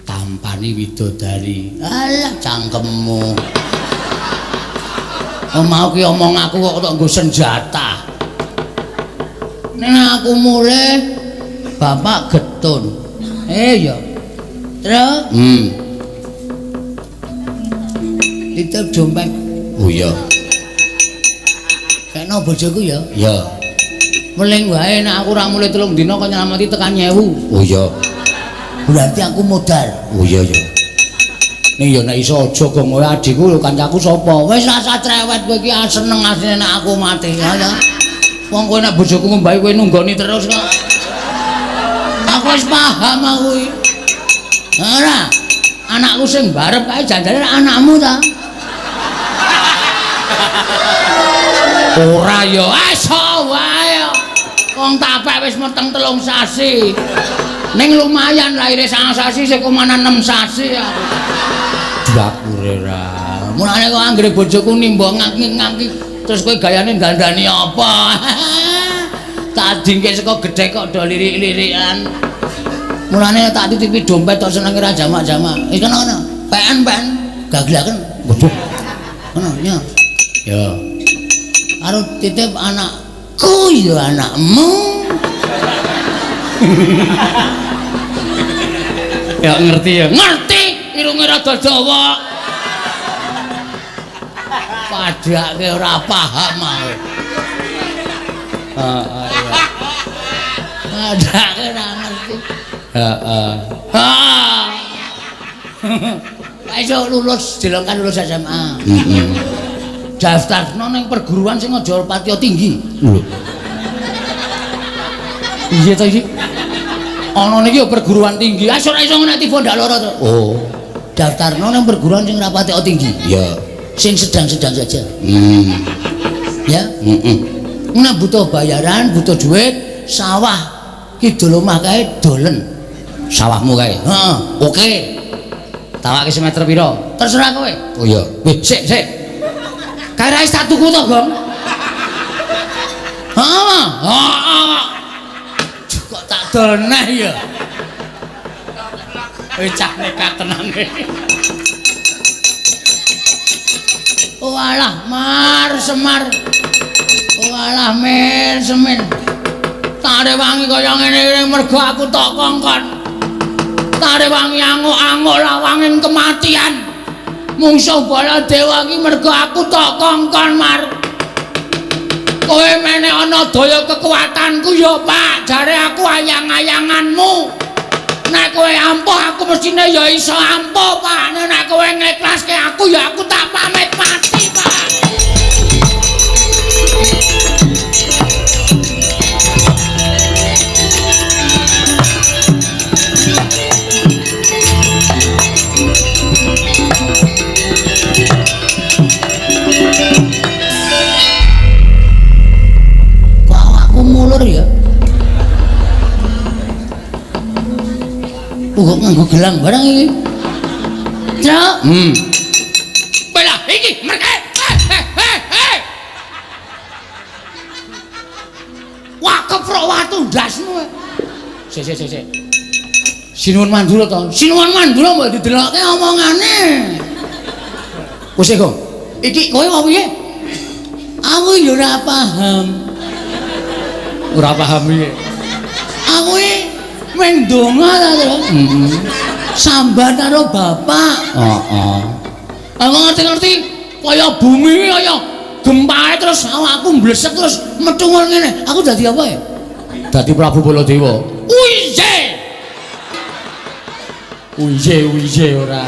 Tampani widodari. Alah cangkemmu. Mau ki omong aku kok tok nggo senjata. Nek aku mulai bapak getun. Ya. Terus titip dompet. Oh iya. Kena bojoku ya. Iya. Meling wae nek aku ora mulai 3 dina kok nyelamati tekan 1000. Oh iya. Berarti aku modal. Oh iya ya. Ning ya nek iso aja gong kowe adikku lho kancaku sapa? Wis rasa cerewet kowe iki seneng asline nek aku mati ya. Wong kowe nek bojoku ngombahi kowe nunggoni terus kok. Aku wis paham aku iki. Ora. Anakku sing barep kae jandane anakmu ta? Ora ya, iso wae. Wong tapek wis meteng 3 sasi. Ning lumayan lahire 9 sasi sik komana 6 sasi aku. Dapure ra. Mulane kok anggere bojoku nimbang ngaki-ngaki terus kowe gayane gandani apa? Tak dingke saka gedhe kok do lirik-lirikan. Mulane tak titipi dompet tok seneng ra jamak-jamak. Wis kono. PN gaglaken. Waduh. Ngono ya. Ya. Karo titip anakku ya anakmu. Ya ngerti ya. Ngerti irunge rada dawa. Padake ora paham aku. Heeh. Padake ora ngerti. Heeh. Iso lulus dilengkan lulus SMA. Heeh. Daftarno ning perguruan sing aja patiya tinggi. Lho. Iya to iki? Ana niki perguruan tinggi. Ah ora iso nek tiba ndak lara to. Oh. Daftarno nang perguruan sing rapati tinggi. Iya. Sing sedang-sedang saja. Ya? Nek butuh bayaran, butuh duit, sawah kidul omah kae dolen. Sawahmu kae. Heeh. Oke. Tawake semeter piro? Terserah kowe. Oh iya. Wih, sik. Kae ra wis tak tuku to, Gong? Heeh. Kok tak doneh ya. Cah nekat tenan iki. Walah Mar Semar. Walah men semen. Tare wangi kaya ngene mergo aku tok kongkon. Tare wangi anguk-anguk lawanging kematian. Mungsuh Baladewa iki mergo aku tok kongkon Mar. Kowe meneh ana daya kekuatanku ya Pak, jare aku ayang-ayanganmu. Nek kowe ampuh aku mestine ya iso ampuh Pak. Nek kowe ngiklaske aku ya aku tak pamit mati Pak. Kok aku mulur ya? Kok nganggo gelang barang iki? Cak. Belah iki mereka. Wah, keprok watu ndasmu. Sik. Sinuwun mandura to. Sinuwun mandura mbok didelokke omongane. Wis kok. Iki kowe mau piye? Aku yo ora paham. Ora paham piye? Aku men donga ta to. Sambat karo bapak. Heeh. Aku ngerti kaya bumi kaya gempae terus awakku mblesek terus metu ngene. Aku dadi apa ya? Dadi Prabu Baladewa. Uije ora.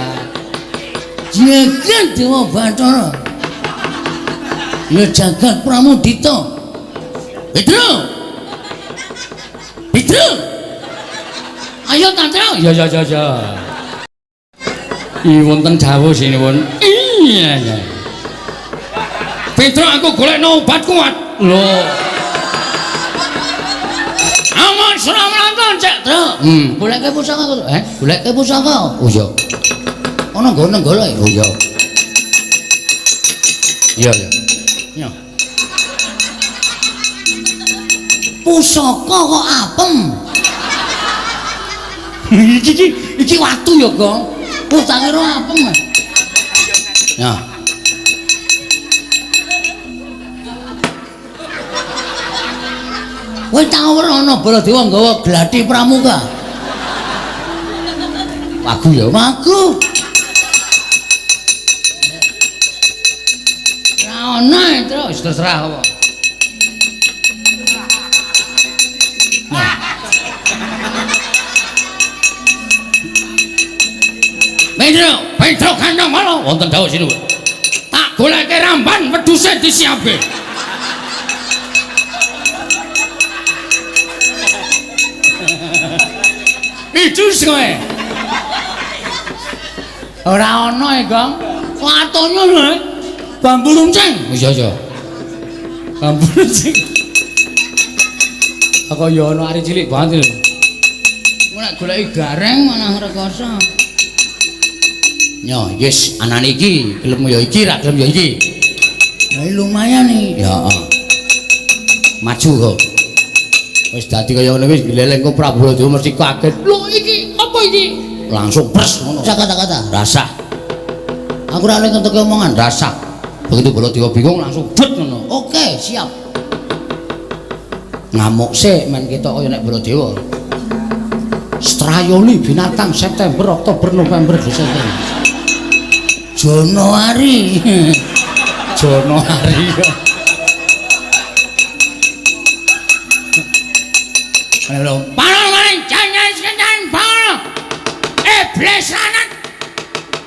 Jagat Dewa Bathara. Ya jagat Pramudita. Pedro. Ayo Tante. Ya. Wonten dawuh sinuwun. Iya. Pedro aku golekno obat kuat. Lho. Aman selamat cek, Tru. Goleke pusaka to. Goleke pusaka. Oh iya. Ana nggon nenggala ya. Oh iya. Iya. Pusaka kok apem. Iki watu ya, Gong. Tak kira apem. Ya. Kowe tau ana Baladewa nggawa glathi pramuka. Wagu ya, wagu. Ra ana terus terserah apa. Pedro Kandang Malo wonten dawuh sinuwun. Tak goleke ramban wedhuse disiape. Ijus kowe. Ora ana Gong. Watonyo lho. Bambu runcing. Iya. Bambu runcing. Aku ya ana ari cilik banget lho. Nek goleki gareng manah rekoso. Yo, yes, anane iki gelem ya iki, ra gelem ya iki. Lah lumayan iki. Ya, maju kok. Wis dadi kaya ngene wis gleleng kok Prabu Baladewa mesti kaget. Lho iki, apa iki? Langsung pres ngono. Kata-kata. Rasah. Aku ora eling entuk omongan, rasah. Begitu Baladewa bingung langsung bet ngono. Oke, siap. Ngamuk sik men ketok kaya nek Baladewa. Strayoli binatang September, Oktober, November, Desember. Januari. Halo, panah maring jangan sekendan panah. Iblis anak.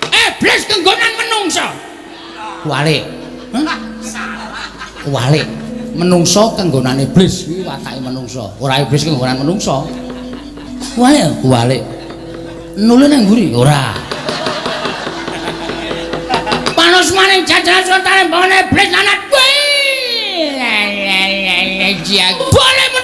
Iblis kenggonan menungso. Walik. Walik. Menungso kenggonan iblis kuwi watake menungso. Ora iblis kenggonan menungso. kuwalik nulih nang mburi ora panos maning jajaran sultane bone blet lanat boleh